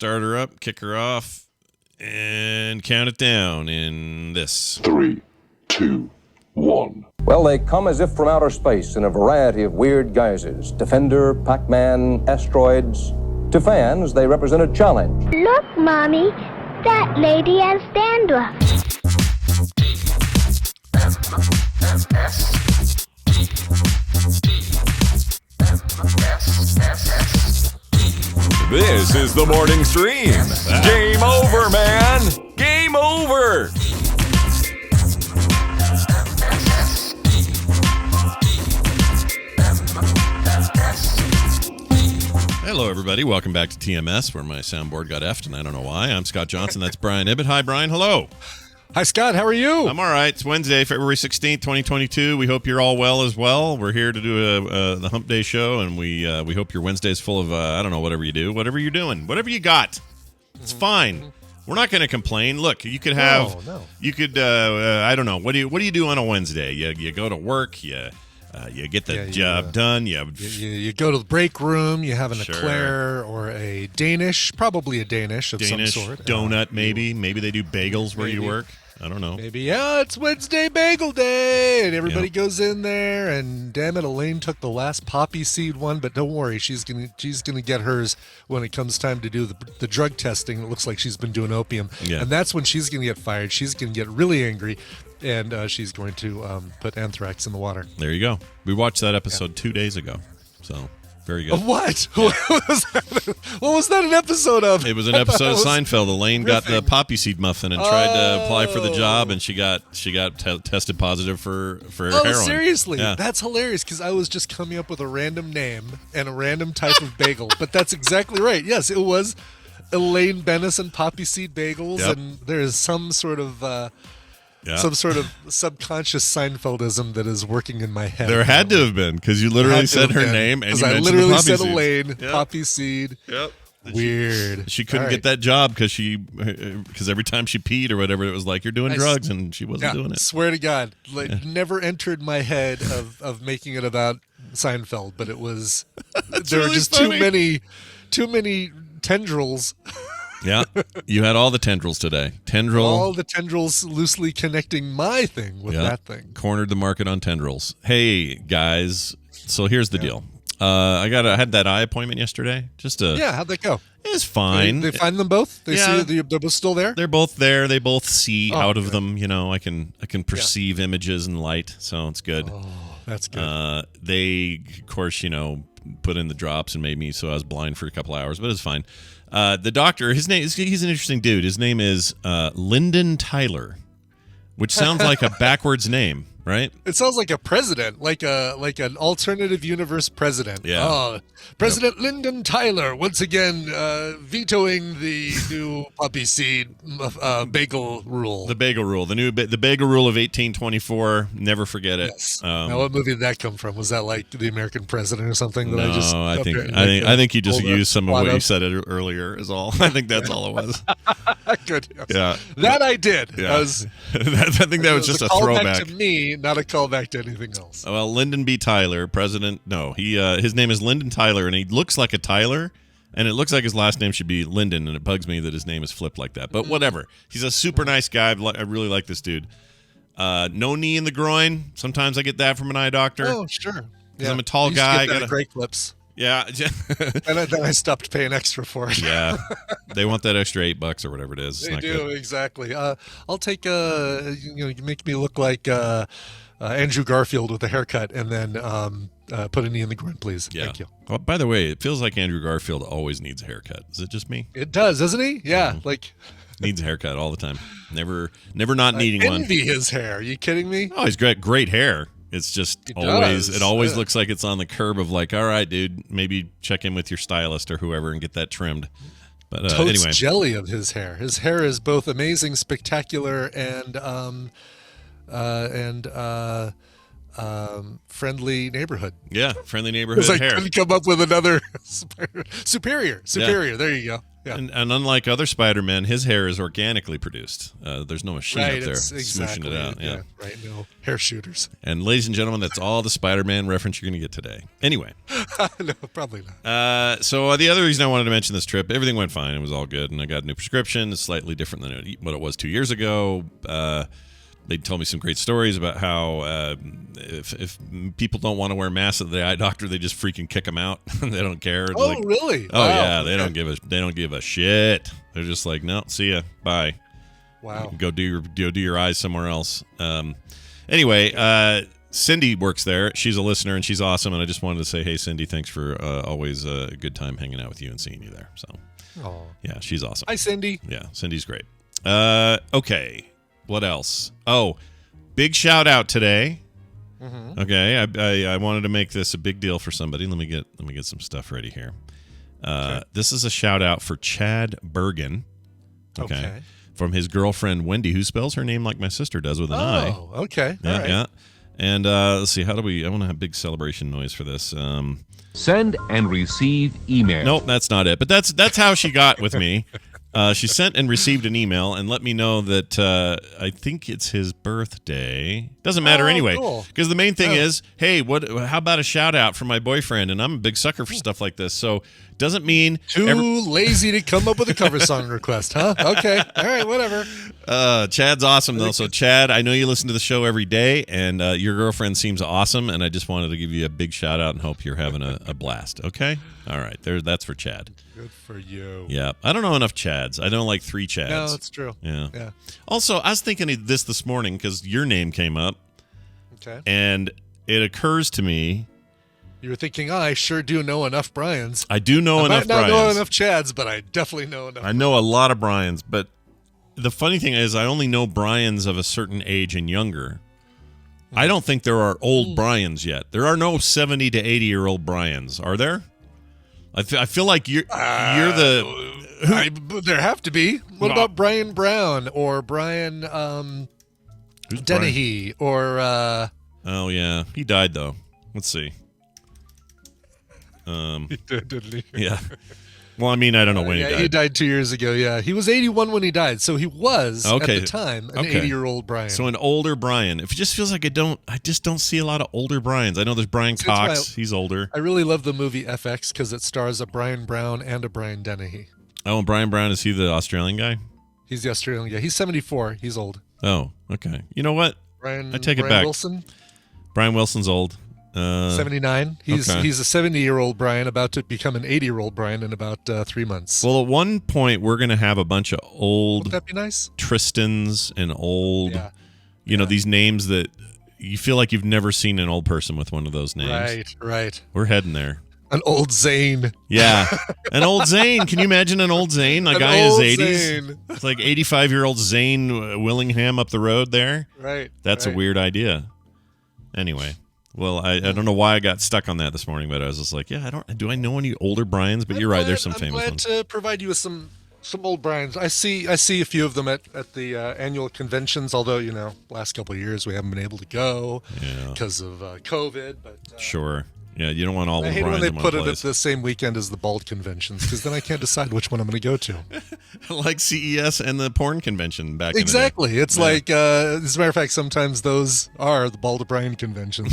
start her up, kick her off, and count it down in this. 3, 2, 1. Well, they come as if from outer space in a variety of weird guises. Defender, Pac-Man, asteroids. To fans, they represent a challenge. Look, Mommy, that lady has dandruff. This is the morning stream. Game over, man. Game over. Hello, everybody. Welcome back to TMS, where my soundboard got effed, and I don't know why. I'm Scott Johnson. That's Brian Ibbett. Hi, Brian. Hello. Hi, Scott. How are you? I'm all right. It's Wednesday, February 16th, 2022. We hope you're all well as well. We're here to do the Hump Day show, and we hope your Wednesday's full of, I don't know, whatever you do, whatever you're doing, whatever you got. It's fine. We're not going to complain. Look, you could have, you could, I don't know. What do you do on a Wednesday? You go to work, you get the job done. You go to the break room. You have an eclair or a Danish, probably a Danish of some sort. Donut, maybe. Maybe they do bagels where you work. I don't know. Maybe, it's Wednesday Bagel Day, and everybody goes in there, and damn it, Elaine took the last poppy seed one, but don't worry, she's gonna get hers when it comes time to do the drug testing. It looks like she's been doing opium, and that's when she's gonna get fired. She's gonna get really angry, and she's going to put anthrax in the water. There you go. We watched that episode 2 days ago, so very good. What? Yeah. What was that an episode of? It was an episode of Seinfeld. Elaine got the poppy seed muffin and tried to apply for the job, and she got tested positive for heroin. Oh, seriously? Yeah. That's hilarious, because I was just coming up with a random name and a random type of bagel, but that's exactly right. Yes, it was Elaine Benison poppy seed bagels, and there is some sort of subconscious Seinfeldism that is working in my head. There had to have been, because you literally said her name, and you mentioned the poppy seed. Elaine, poppy seed. Yep. Weird. She couldn't get that job because every time she peed or whatever, it was like, you're doing drugs, and she wasn't doing it. Swear to God, never entered my head of making it about Seinfeld, but it was. There really were just funny. too many tendrils. Yeah, you had all the tendrils today. All the tendrils loosely connecting my thing with that thing. Cornered the market on tendrils. Hey, guys. So here's the deal. I had that eye appointment yesterday. How'd that go? It's fine. They find them both? They see they're both still there? They're both there. They both see out of them. You know, I can perceive images and light, so it's good. Oh, that's good. They, of course, put in the drops and made me so I was blind for a couple hours, but it's fine. The doctor, he's an interesting dude. His name is Lyndon Tyler, which sounds like a backwards name, right? It sounds like a president, like an alternative universe president. Yeah. President Lyndon Tyler, once again vetoing the new poppy seed bagel rule. The bagel rule, the bagel rule of 1824. Never forget it. Yes. Now, what movie did that come from? Was that like The American President or something? I think you just used some of what you said earlier. Is all. I think that's all it was. Good. Yes. Yeah. That I did. Yeah. I think that was just a throwback to me, not a callback to anything else. Well, Lyndon B. Tyler, president. No, his name is Lyndon Tyler, and he looks like a Tyler, and it looks like his last name should be Lyndon, and it bugs me that his name is flipped like that. But whatever. He's a super nice guy. I really like this dude. No knee in the groin. Sometimes I get that from an eye doctor. Oh, sure. Because I'm a tall guy. I got great clips. Yeah. and then I stopped paying extra for it. Yeah. They want that extra $8 or whatever it is. It's they not do, good. Exactly. I'll take you make me look like Andrew Garfield with a haircut, and then put a knee in the groin, please. Yeah. Thank you. Oh, by the way, it feels like Andrew Garfield always needs a haircut. Is it just me? It does, doesn't he? Yeah. Needs a haircut all the time. Never not needing one. I envy his hair. Are you kidding me? Oh, he's great hair. It's just it always looks like it's on the curb of like, all right, dude, maybe check in with your stylist or whoever and get that trimmed. But anyway, jelly of his hair. His hair is both amazing, spectacular, and friendly neighborhood. Yeah, friendly neighborhood hair. I couldn't come up with another superior. Yeah. There you go. Yeah. And unlike other Spider-Men, his hair is organically produced. There's no machine up there smooshing it out. Yeah. Right. No hair shooters. And ladies and gentlemen, that's all the Spider-Man reference you're going to get today. Anyway. No, probably not. So the other reason I wanted to mention this trip, everything went fine. It was all good. And I got a new prescription. It's slightly different than what it was 2 years ago. They told me some great stories about how if people don't want to wear masks at the eye doctor, they just freaking kick them out. They don't care. Oh, really? Oh, wow. yeah. They don't give a shit. They're just like, no, see ya, bye. Wow. Go do your eyes somewhere else. Anyway, Cindy works there. She's a listener and she's awesome. And I just wanted to say, hey, Cindy, thanks for always a good time hanging out with you and seeing you there. So, yeah, she's awesome. Hi, Cindy. Yeah, Cindy's great. Okay. What else? Oh, big shout out today. Mm-hmm. Okay, I wanted to make this a big deal for somebody. Let me get some stuff ready here. Okay. This is a shout out for Chad Bergen. Okay. From his girlfriend Wendy, who spells her name like my sister does with an I. Oh, okay. Yeah, all right. yeah. And let's see, I want to have a big celebration noise for this. Send and receive email. Nope, that's not it. But that's how she got with me. She sent and received an email and let me know that I think it's his birthday. Doesn't matter anyway, because the main thing is, hey, how about a shout out from my boyfriend? And I'm a big sucker for stuff like this. So doesn't mean lazy to come up with a cover song request, huh? Okay, all right, whatever. Chad's awesome though. So Chad, I know you listen to the show every day, and your girlfriend seems awesome. And I just wanted to give you a big shout out and hope you're having a blast. Okay, all right, that's for Chad. Good for you. Yeah, I don't know enough Chads. I know like 3 Chads. No, that's true. Yeah. Also, I was thinking of this morning because your name came up. Okay. And it occurs to me. You were thinking, I sure do know enough Bryans. I do know enough Bryans. I might not know enough Chads, but I definitely know enough. I know a lot of Bryans, but the funny thing is I only know Bryans of a certain age and younger. I don't think there are old Bryans yet. There are no 70 to 80-year-old Bryans, are there? I feel like you're the... there have to be. What about Brian Brown or Brian Dennehy or... Oh, yeah. He died, though. Let's see. He did, didn't he? Yeah. Well, I mean, I don't know when he died. He died 2 years ago, yeah. He was 81 when he died, so he was, at the time, an 80-year-old Brian. So an older Brian. It just feels like I just don't see a lot of older Bryans. I know there's Brian Cox. He's older. I really love the movie FX because it stars a Brian Brown and a Brian Dennehy. Oh, and Brian Brown, is he the Australian guy? He's the Australian guy. He's 74. He's old. Oh, okay. You know what? I take it back. Wilson? Brian Wilson's old. 79. He's a 70-year-old Brian about to become an 80-year-old Brian in about 3 months. Well, at one point we're going to have a bunch of old. Wouldn't that be nice? Tristans and old, these names that you feel like you've never seen an old person with one of those names. Right. We're heading there. An old Zane. Yeah, an old Zane. Can you imagine an old Zane? A guy in his 80s. Zane. It's like 85-year-old Zane Willingham up the road there. Right. That's a weird idea. Anyway. Well, I don't know why I got stuck on that this morning, but I was just like, do I know any older Bryans? But you're right, there's some famous ones. I'm glad to provide you with some old Bryans. I see a few of them at the annual conventions, although, last couple of years we haven't been able to go because of COVID. But sure. Yeah, you don't want all the Bryans in one place. I hate when they put it at the same weekend as the bald conventions, because then I can't decide which one I'm going to go to. Like CES and the porn convention back in the day. Exactly. It's like, as a matter of fact, sometimes those are the Bald O'Brien conventions.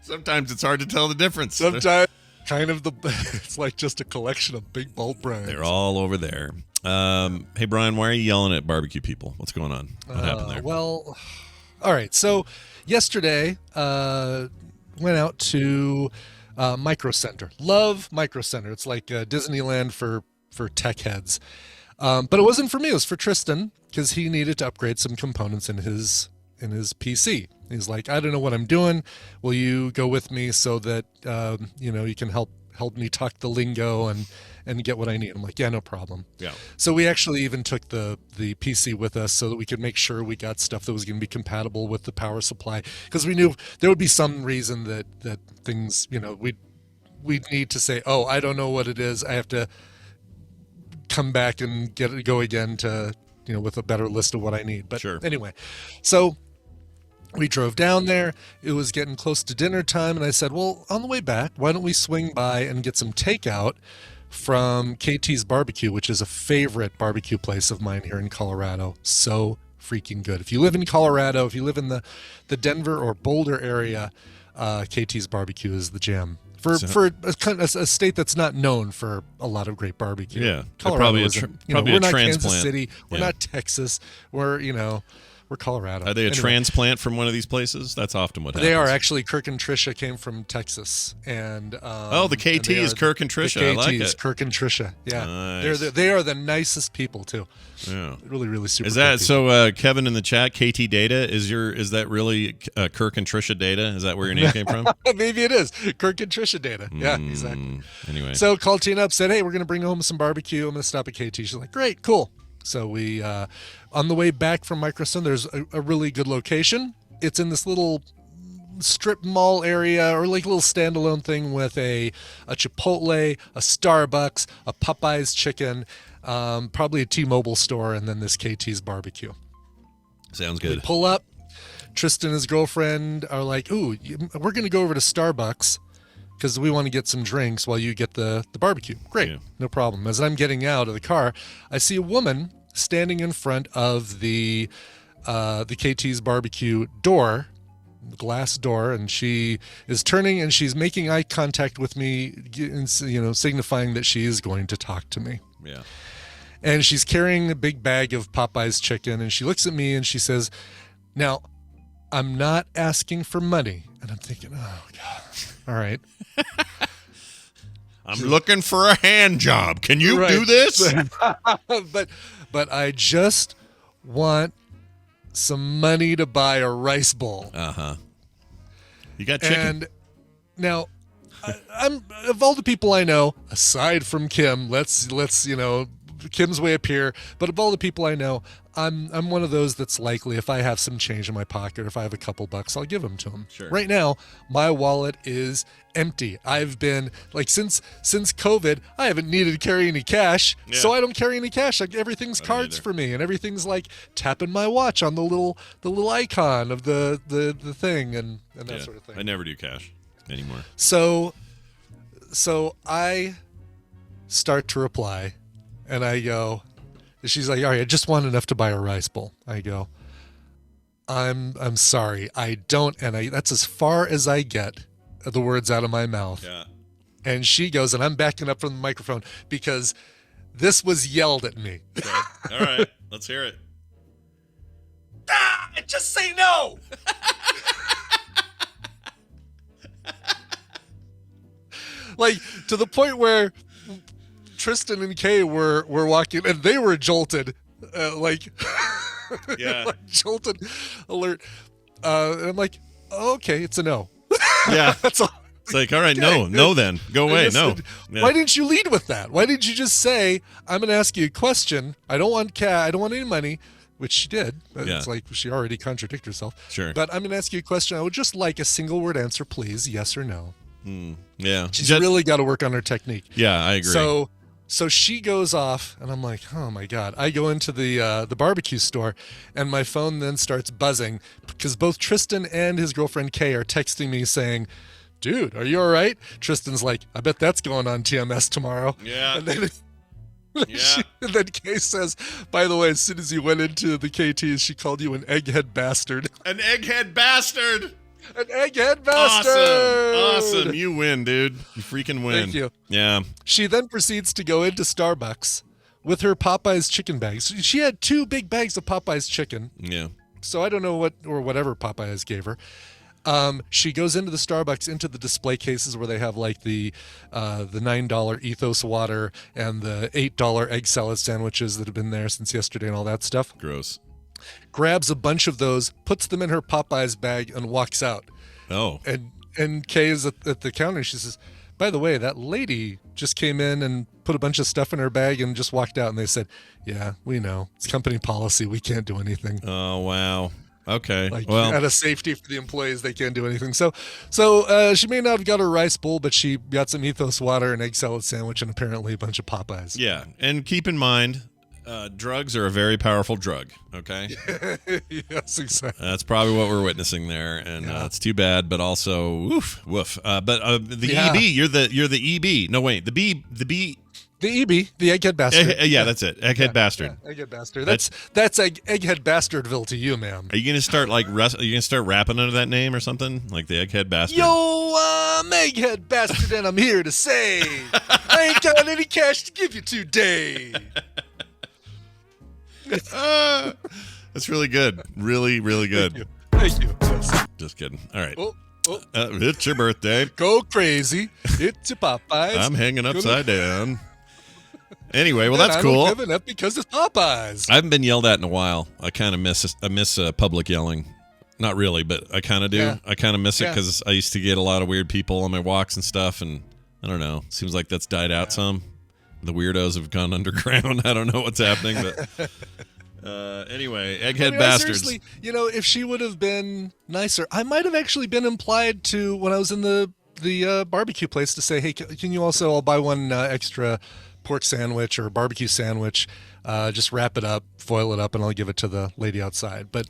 Sometimes it's hard to tell the difference. Sometimes it's like just a collection of big bald Bryans. They're all over there. Hey, Brian, why are you yelling at barbecue people? What's going on? What happened there? Well, all right. So yesterday, went out to Micro Center. Love Micro Center. It's like Disneyland for tech heads. But it wasn't for me. It was for Tristan because he needed to upgrade some components in his PC. He's like, I don't know what I'm doing. Will you go with me so that you can help me talk the lingo and get what I need? I'm like, yeah, no problem. Yeah. So we actually even took the PC with us so that we could make sure we got stuff that was going to be compatible with the power supply, because we knew there would be some reason that things, we'd need to say, oh, I don't know what it is. I have to come back and go again to, with a better list of what I need. But sure. Anyway, so We drove down there. It was getting close to dinner time, and I said, well, on the way back, why don't we swing by and get some takeout from KT's Barbecue, which is a favorite barbecue place of mine here in Colorado. So freaking good. If you live in Colorado, if you live in the Denver or Boulder area, KT's Barbecue is the jam. For a state that's not known for a lot of great barbecue. Yeah. Colorado Probably we're a not transplant. Kansas City. We're Yeah. not Texas. We're Colorado. Are they a Anyway. transplant from one of these places? That's often what happens. They are actually. Kirk and Trisha came from Texas, and the KT is Kirk and Trisha. The I like KT is it. Kirk and Trisha. Yeah, Nice. they are the nicest people too. Yeah. Really, really super. Is that cool people. so? Kevin in the chat, KT Data is that really Kirk and Trisha Data? Is that where your name came from? Maybe it is Kirk and Trisha Data. Yeah, exactly. Anyway, So called Tina up, said, "Hey, we're gonna bring home some barbecue. I'm gonna stop at KT." She's like, "Great, cool." So we, on the way back from Microstone, there's a really good location. It's in this little strip mall area, or like a little standalone thing with a Chipotle, a Starbucks, a Popeyes chicken, probably a T-Mobile store, and then this KT's Barbecue. sounds We good. pull up. Tristan and his girlfriend are like, "Ooh, we're going to go over to Starbucks because we want to get some drinks while you get the barbecue." Great, Yeah. no problem. As I'm getting out of the car, I see a woman standing in front of the KT's Barbecue door, glass door, and she is turning and she's making eye contact with me, signifying that she is going to talk to me. Yeah. And she's carrying a big bag of Popeye's chicken, and she looks at me and she says, "Now, I'm not asking for money." And I'm thinking, oh God, all right. I'm looking for a hand job. Can you Right. do this? but I just want some money to buy a rice bowl. You got chicken? And now, I'm of all the people I know, aside from Kim, let's Kim's way up here. But of all the people I know, I'm one of those that's likely, if I have some change in my pocket, or if I have a couple bucks, I'll give them to him. Sure. Right now, my wallet is empty. I've been since COVID, I haven't needed to carry any cash, so I don't carry any cash. Like, everything's cards either. for me, and everything's like tapping my watch on the little icon of the thing and that sort of thing. I never do cash anymore. So I start to reply, and I go, she's like, "All right, I just want enough to buy a rice bowl." I go, I'm sorry, I don't, and that's as far as I get the words out of my mouth. Yeah. And she goes, and I'm backing up from the microphone because this was yelled at me. Okay. All right. Let's hear it. Just say no. Like, to the point where Tristan and Kay were walking, and they were jolted, Yeah. like jolted alert. And I'm like, oh, okay, it's a no. Yeah. That's all. It's like, all right, no, then go away. And No. listen, Yeah. Why didn't you lead with that? Why didn't you just say, "I'm going to ask you a question. I don't want I don't want any money," which she did. Yeah. It's like she already contradicted herself. Sure. But I'm going to ask you a question. I would just like a single word answer, please. Yes or no. Yeah. She's really got to work on her technique. Yeah, I agree. So she goes off, and I'm like, oh my God. I go into the barbecue store, and my phone then starts buzzing because both Tristan and his girlfriend Kay are texting me saying, "Dude, are you all right?" Tristan's like, "I bet that's going on TMS tomorrow." Yeah. And then, Yeah. and then Kay says, "By the way, as soon as you went into the KTs, she called you an egghead bastard." An egghead bastard. An egghead bastard! Awesome. You win, dude. You freaking win. Thank you. Yeah. She then proceeds to go into Starbucks with her Popeye's chicken bags. She had 2 big bags of Popeye's chicken. Yeah. So I don't know whatever Popeyes gave her. She goes into the Starbucks, into the display cases where they have like the $9 Ethos water and the $8 egg salad sandwiches that have been there since yesterday and all that stuff. Gross. Grabs a bunch of those, puts them in her Popeyes bag, and walks out. Oh. And Kay is at the counter. She says, "By the way, that lady just came in and put a bunch of stuff in her bag and just walked out." And they said, "Yeah, we know. It's company policy. We can't do anything." Oh, wow. Okay. Like, well, out of safety for the employees, they can't do anything. So she may not have got her rice bowl, but she got some Ethos water, an egg salad sandwich, and apparently a bunch of Popeyes. yeah. And keep in mind, Drugs are a very powerful drug. Okay. Yes, exactly. That's probably what we're witnessing there, and it's too bad, but also woof. But the EB, you're the EB. No, wait, the B. The EB, the egghead bastard. That's it. Egghead bastard. Yeah, egghead bastard. That's egghead bastardville to you, ma'am. Are you gonna start are you gonna start rapping under that name or something like the Egghead Bastard? Yo, I'm Egghead Bastard, and I'm here to say I ain't got any cash to give you today. That's really good. Really, really good. Thank you. Yes. Just kidding. All right. Oh. It's your birthday. Go crazy. It's your Popeyes. I'm hanging upside down. Anyway, well, that's cool. I'm giving up because it's Popeyes. I haven't been yelled at in a while. I kind of miss public yelling. Not really, but I kind of do. Yeah. I kind of miss it because I used to get a lot of weird people on my walks and stuff, and I don't know. Seems like that's died out some. The weirdos have gone underground. I don't know what's happening, but anyway, Egghead Bastards. Seriously, if she would have been nicer, I might have actually been implied to, when I was in the barbecue place, to say, hey, can you also, I'll buy one extra pork sandwich or barbecue sandwich, just wrap it up, foil it up, and I'll give it to the lady outside. But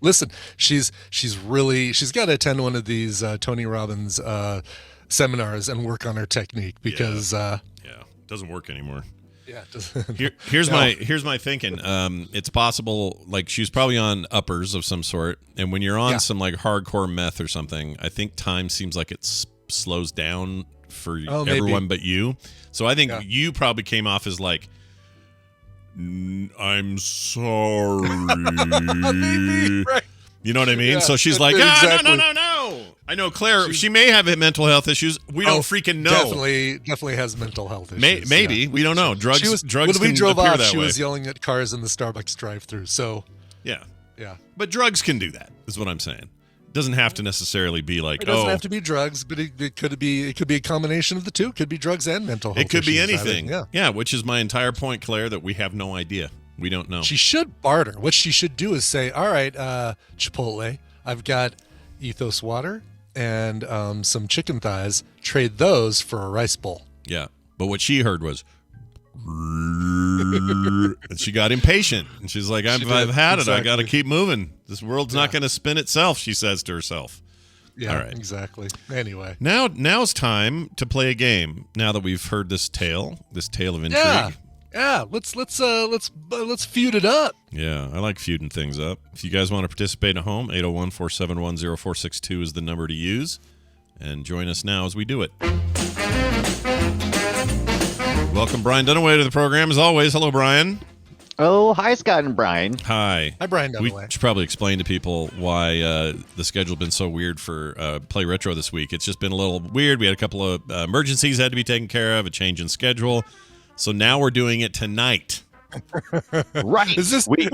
listen, she's got to attend one of these Tony Robbins seminars and work on her technique because it doesn't work anymore. Yeah. Here's my thinking. It's possible, like, she's probably on uppers of some sort, and when you're on some like hardcore meth or something, I think time seems like it slows down for everyone but you. So I think you probably came off as like, I'm sorry. Maybe, right. You know what I mean? Yeah, so she's like, exactly. no. I know Claire, she may have mental health issues. We don't freaking know. Definitely has mental health issues. Maybe. We don't know. Drugs when we drove can appear off, that she way. was yelling at cars in the Starbucks drive-thru. So yeah. Yeah. But drugs can do that, is what I'm saying. It doesn't have to necessarily be like, it doesn't have to be drugs, but it could be a combination of the two. It could be drugs and mental health. It could be issues. anything. Yeah, which is my entire point, Claire, that we have no idea. We don't know. She should barter. What she should do is say, all right, Chipotle, I've got Ethos water and some chicken thighs. Trade those for a rice bowl. Yeah. But what she heard was, and she got impatient. And she's like, I've had it. I got to keep moving. This world's not going to spin itself, she says to herself. Yeah, all right. Exactly. Anyway. Now's time to play a game. Now that we've heard this tale of intrigue. Yeah, let's feud it up. Yeah, I like feuding things up. If you guys want to participate at home, 801-471-0462 is the number to use. And join us now as we do it. Welcome, Brian Dunaway, to the program, as always. Hello, Brian. Oh, hi, Scott and Brian. Hi. Hi, Brian Dunaway. We should probably explain to people why the schedule's been so weird for Play Retro this week. It's just been a little weird. We had a couple of emergencies had to be taken care of, a change in schedule. So now we're doing it tonight. Right. Is this wait?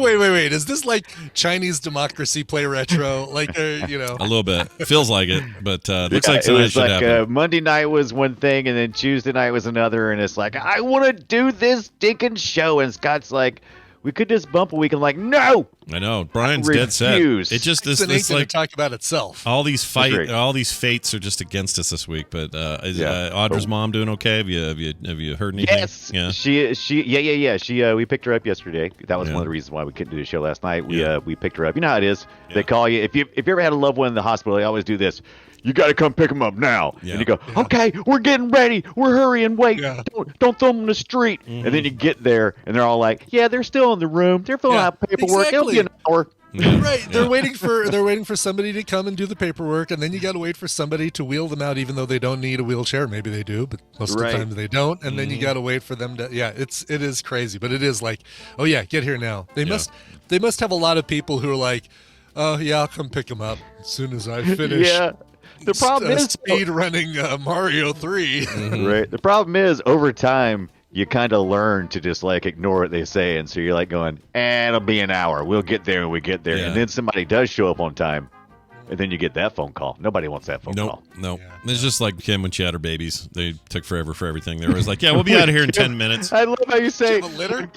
Is this like Chinese democracy Play Retro? Like, a little bit. Feels like it, but looks like it tonight was should like happen. Monday night was one thing, and then Tuesday night was another, and it's like, I want to do this stinking show, and Scott's like, we could just bump a week. I'm like, no. I know. Brian's dead set. It just it's this like talk about itself. all these fates are just against us this week. But is Audra's mom doing okay? Have you heard anything? Yes. Yeah. She we picked her up yesterday. That was one of the reasons why we couldn't do the show last night. We picked her up. You know how it is. Yeah. They call you if you ever had a loved one in the hospital. They always do this. You got to come pick them up now. Yeah. And you go, okay, we're getting ready. We're hurrying. Wait, don't throw them in the street. Mm-hmm. And then you get there, and they're all like, yeah, they're still in the room. They're filling out paperwork. It'll be an hour. Right. They're waiting for somebody to come and do the paperwork, and then you got to wait for somebody to wheel them out, even though they don't need a wheelchair. Maybe they do, but most of the time they don't. And then you got to wait for them to. Yeah, it is crazy, but it is like, oh yeah, get here now. They must have a lot of people who are like, oh yeah, I'll come pick them up as soon as I finish. Yeah. The problem is speed running Mario 3. Mm-hmm. Right. The problem is over time you kind of learn to just like ignore what they say, and so you're like going, it'll be an hour. We'll get there when we get there, and then somebody does show up on time, and then you get that phone call. Nobody wants that phone call. No. It's just like Kim when she had her babies. They took forever for everything. They were always like, yeah, we'll be out of here in 10 minutes. I love how you say litter.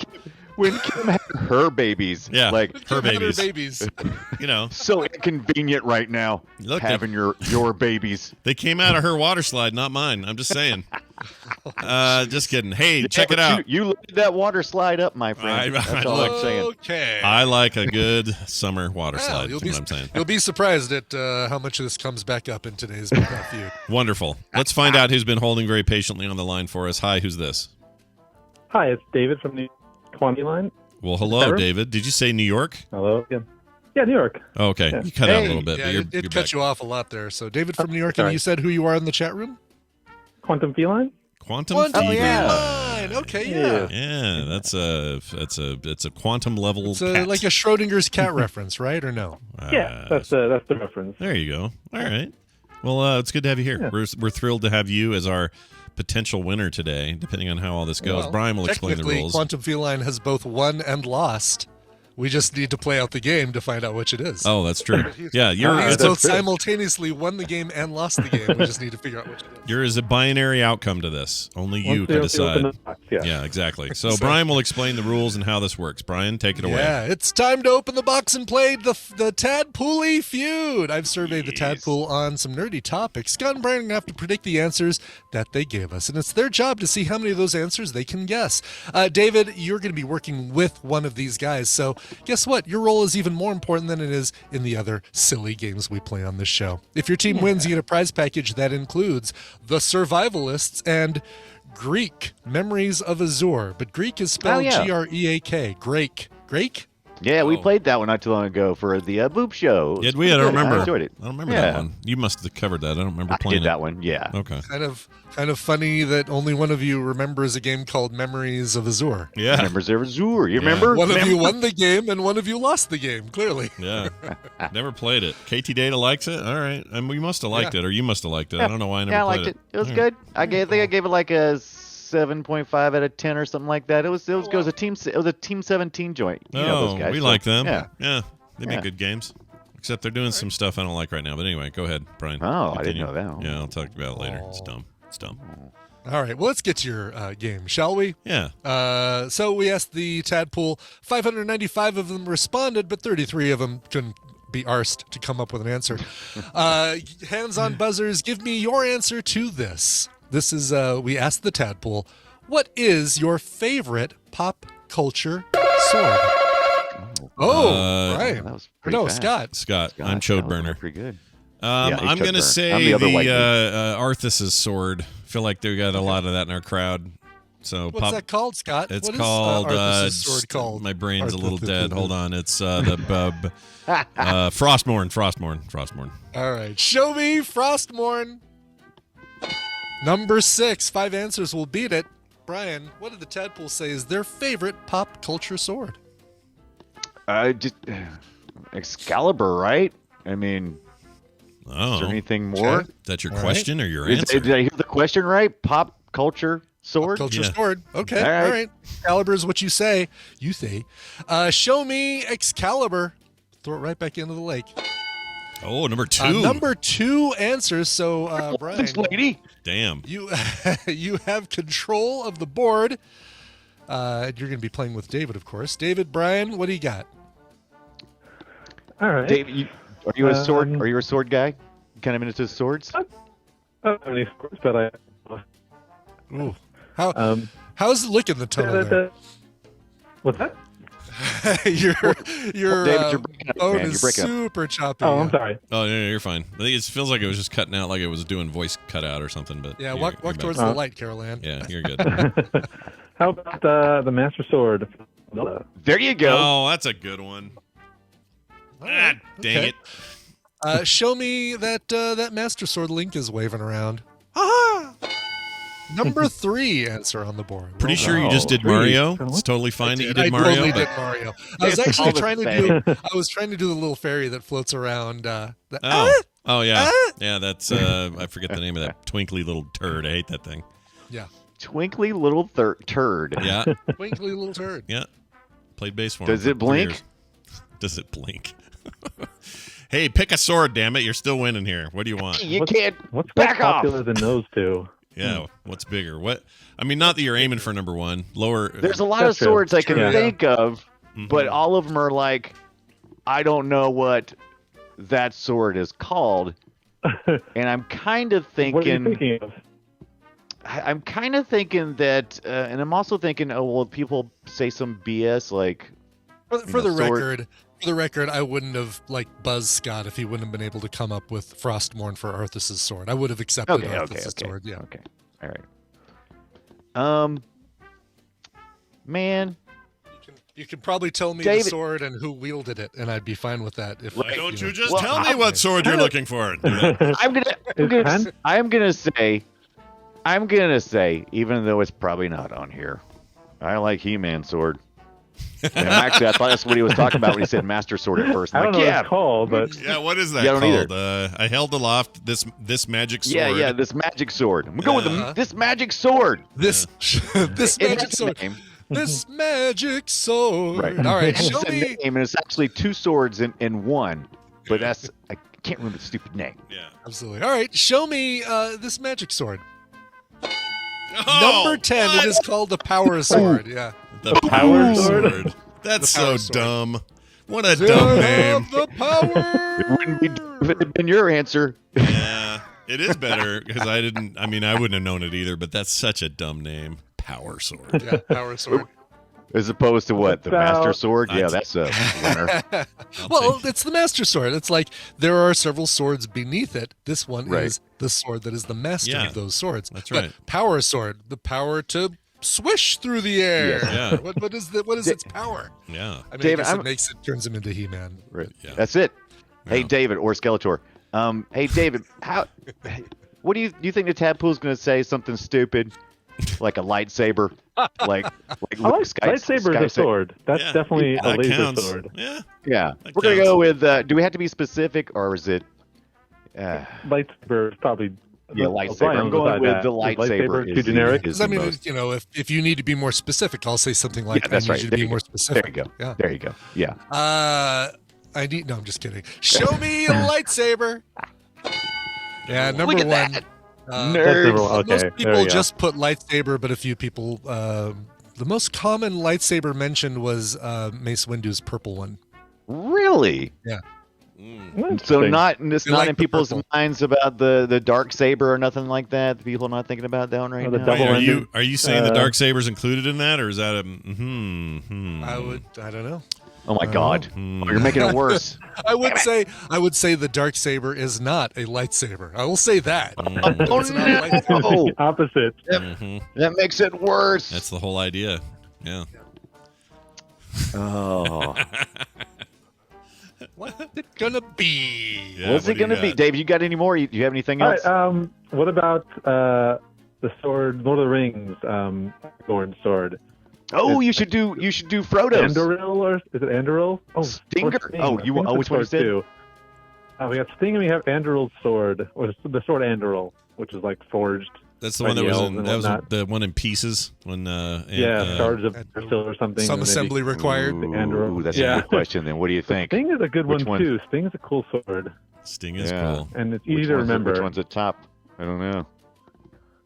When Kim had her babies, like her babies. So inconvenient right now. Look, having your babies. They came out of her water slide, not mine. I'm just saying. Just kidding. Hey, check it out. You let that water slide up, my friend. That's all I'm saying. Okay. I like a good summer water slide. You'll Is what I'm saying. You'll be surprised at how much of this comes back up in today's Feud. Wonderful. Let's find out who's been holding very patiently on the line for us. Hi, who's this? Hi, it's David from the 20 line. Well, hello, Sarah? David. Did you say New York? Hello again. Yeah, New York. Oh, okay. Yeah. You cut out a Hey. little bit, Yeah, but you're it back. cut you off a lot there. So David from New York, Sorry. and you said who you are in the chat room? Quantum Feline? Quantum Quantum fever. Feline. Okay, yeah. Yeah, that's a quantum level It's cat. like a Schrodinger's cat reference, right? Or no? Yeah, that's the reference. There you go. All right. Well, it's good to have you here. Yeah. We're thrilled to have you as our potential winner today, depending on how all this goes. Well, Brian will explain the technically, rules. Quantum Feline has both won and lost. We just need to play out the game to find out which it is. Oh, that's true. Yeah, He's it's both simultaneously won the game and lost the game. We just need to figure out which it is. there is a binary outcome to this. Only you Once can they decide. open the box, yeah. Yeah, exactly. So Brian will explain the rules and how this works. Brian, take it away. Yeah, it's time to open the box and play the Tadpole Feud. I've surveyed the Tadpole on some nerdy topics. Scott and Brian are going to have to predict the answers that they gave us, and it's their job to see how many of those answers they can guess. David, you're going to be working with one of these guys, so guess what? Your role is even more important than it is in the other silly games we play on this show. If your team wins, you get a prize package that includes The Survivalists and Greek, Memories of Azure. But Greek is spelled Greak. Greek? Yeah, we played that one not too long ago for the Boop Show. Yeah, I don't remember. I enjoyed it. I don't remember that one. You must have covered that. I don't remember I playing did that one, yeah. Okay. Kind of funny that only one of you remembers a game called Memories of Azure. Yeah. Members of Azure. You remember? One of you won the game and one of you lost the game, clearly. Yeah. Never played it. KT Data likes it? All right. And we must have liked it, or you must have liked it. I don't know why I never Yeah, I played liked it. It was good. I think I gave it like a 7.5 out of 10 or something like that. It was a team 17 joint. You know those guys. We so, like them. Yeah. They make good games. Except they're doing some stuff I don't like right now. But anyway, go ahead, Brian. Oh, I Continue. didn't know that. Yeah, I'll talk about it later. It's dumb. All right, well, let's get to your game, shall we? Yeah. So we asked the Tadpole. 595 of them responded, but 33 of them couldn't be arsed to come up with an answer. Hands on buzzers, give me your answer to this. This is, we asked the Tadpole, what is your favorite pop culture sword? Right. That was pretty No, fast. Scott. I'm Chode Burner. Pretty good. I'm he's going to Chode Burner. say I'm the other white dude. Arthas's sword. I feel like they got a lot of that in our crowd. So What's that called, Scott? It's What is, called. Arthas's sword called? My brain's a little dead. Hold on. It's the Frostmourne. All right. Show me Frostmourne. Number 6. 5 answers will beat it. Brian, what did the Tadpole say is their favorite pop culture sword? Just Excalibur, right? I mean, is there anything more? Okay. That's your question or your answer? Did I hear the question right? Pop culture sword? Culture Yeah. sword. Okay. All right. All right. Excalibur is what you say. You say. Show me Excalibur. Throw it right back into the lake. Oh, number 2. Number 2 answers. So, Brian, This lady. Damn. you have control of the board. You're going to be playing with David, of course. David, Brian, what do you got? All right. Dave, are you a sword? Are you a sword guy? Kind of into swords? I don't have any sports, but I. Ooh. How's it looking, the tone there? What's that? your David, you're breaking up, phone man. is You're breaking up. super choppy. Oh, I'm sorry. Oh, yeah, you're fine. I think it feels like it was just cutting out, like it was doing voice cutout or something. But Yeah, you're walk back. towards the light, Carol Ann. Yeah, you're good. How about the Master Sword? There you go. Oh, that's a good one. Ah, dang Okay. it. Show me that Master Sword Link is waving around. Number 3 answer on the board. Pretty sure you just did three. Mario. It's totally fine that you did I Mario. totally but- did Mario. I was It's actually all the trying to same. do. I was trying to do the little fairy that floats around. Oh yeah, yeah. That's I forget the name of that twinkly little turd. I hate that thing. Yeah, Twinkly little turd. Yeah, twinkly little turd. yeah. Played bass for him Does for it 3 blink? years. Does it blink? Hey, pick a sword, damn it! You're still winning here. What do you want? You can't What's more back off. popular than those two? Yeah, what's bigger? What? I mean, not that you're aiming for number 1. Lower. There's a lot of That's true. swords I can Yeah. think of, Mhm. but all of them are like, I don't know what that sword is called. And I'm kind of What are you thinking, thinking of? I'm kind of thinking that, and I'm also thinking, oh well, people say some BS like. For the record, I wouldn't have buzzed Scott if he wouldn't have been able to come up with Frostmourne for Arthas' sword. I would have accepted Arthas' sword. Yeah. Okay. All right. Man. You can probably tell me David. the sword and who wielded it, and I'd be fine with that. If Why don't you just tell me what sword you're looking for? I'm gonna say, even though it's probably not on here, I like He-Man's sword. And actually, I thought that's what he was talking about when he said Master Sword at first. I don't know what it's called, but yeah, what is that Yeah, I don't called? I held aloft this magic sword. Yeah, this magic sword. I'm going with this magic sword. This magic sword. Name. This magic sword. Right. All right, It's show a me. name, and it's actually two swords in one. But I can't remember the stupid name. Yeah. Absolutely. All right, show me this magic sword. Oh, Number 10. what? It is called the Power Sword. Yeah. The power sword. That's so dumb. What a dumb name. The power. It wouldn't be if it had been your answer. Yeah, it is better because I wouldn't have known it either. But that's such a dumb name. Power sword. Yeah, Power Sword. As opposed to what? The Master About- Sword? Yeah, that's a winner. Well, it's the Master Sword. It's like there are several swords beneath it. This one Right. is the sword that is the master Yeah, of those swords. that's But right. Power Sword, the power to swish through the air. Yeah. What is its power? Yeah. I mean, David, I guess it turns him into He-Man. Right. Yeah. That's it. Hey, Yeah. David, or Skeletor. Hey, David, what do you think the Tadpole's going to say? Something stupid? Like a lightsaber? like lightsaber is a sword. That's Yeah. definitely a That laser counts. sword. Yeah. Yeah. That We're going to counts. go with, do we have to be specific, or is it... Lightsaber is probably lightsaber. I'm going with the lightsaber. Too generic. Is I the mean, most- if you need to be more specific, I'll say something like, Yeah, that's I right. need you to There be you more go. specific. There you go. Yeah. There you go. Yeah. No, I'm just kidding. Show me a lightsaber. Yeah, number Look at one. that. Nerds. Okay, Most there people you go. just put lightsaber, but a few people. The most common lightsaber mentioned was Mace Windu's purple one. Really? Yeah. So Interesting. it's They not like in the people's purple. minds about the dark saber or nothing like that. The people are not thinking about that one right Oh, the now. double- Wait, are you saying the uh, dark saber's included in that, or is that a? I don't know. Oh my God! Hmm. Oh, you're making it worse. I would say the dark saber is not a lightsaber. I will say that. Oh It's not a lightsaber. no! Opposite. That makes it worse. That's the whole idea. Yeah. Oh, What's it gonna be? Yeah, what's what it do you gonna be, got? Dave? You got any more? Do you have anything All else? right. What about the sword, Lord of the Rings, Lord sword? Oh, you should do Frodo's. Anduril, or is it Anduril? Oh, Stinger? or Sting. Oh, I you- think oh, it's which one you sword said? too. We got Sting and we have Anduril's sword, or the sword Anduril, which is like forged. That's the by one that the was elves in. and That was whatnot. the one in pieces when. Shards of Crystal or something. Some and maybe- assembly required. Anduril. Ooh, that's Yeah. a good question. Then, what do you think? Sting is a good Which one too. Sting is a cool sword, Sting is Yeah. cool. and it's Which easy to one's remember. Which one's at top? I don't know.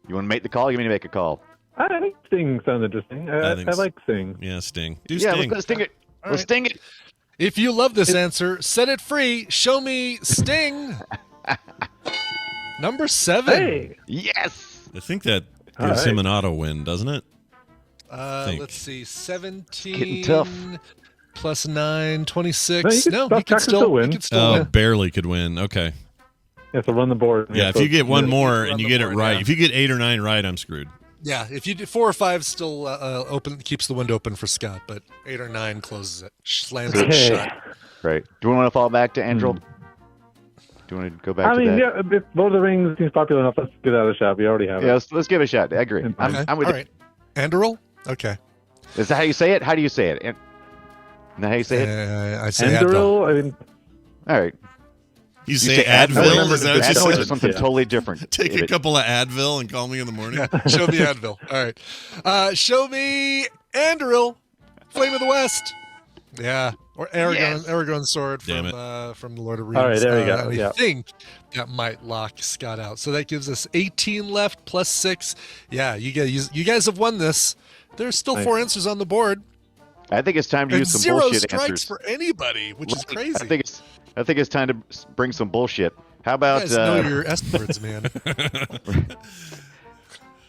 You want to make the call? You want me to make a call? I think Sting sounds interesting. I I think like Sting. Yeah, Sting. Do Yeah, Sting. let's sting it. All Let's right. sting it. If you love this answer, set it free. Show me Sting. Number 7. Hey, Yes. I think that All gives him right. an auto win, doesn't it? think. Let's see. 17 Getting tough. plus 9, 26. No, you can- No, Buck he can Tucker still win. He can still Oh, win. barely could win. Okay. you have to run the board. Yeah, if you get one more run and you the get it board, right, yeah. if you get 8 or 9 right, I'm screwed. Yeah, if you do 4 or 5, still open, keeps the window open for Scott, but 8 or 9 closes it, slams it Okay. shut. Right. Do you want to fall back to Anduril? Do you want to go back I to mean, that? yeah, if Lord of the Rings seems popular enough, let's get out of the shop. We already have Yeah, it. let's give it a shot. I agree. Okay. I'm with All you. right. Anduril? Okay. Is that how you say it? How do you say it? Isn't that how you say it? I say Advil. Anduril, I mean, All right. You say Advil? Advil Is that what you Advil said? is something Yeah. totally different. Take a David. couple of Advil and call me in the morning. Yeah, show me Advil. All right. Show me Anduril, Flame of the West. Yeah. Or Aragorn, Yes. Aragorn's sword Damn from the Lord of Rings. All right, there we go. And Yeah. I think that might lock Scott out. So that gives us 18 left plus 6. Yeah, you guys have won this. There's still 4 answers on the board. I think it's time to And use some 0 bullshit strikes answers. for anybody, which is crazy. I think it's time to bring some bullshit. How You about guys know your S words, man.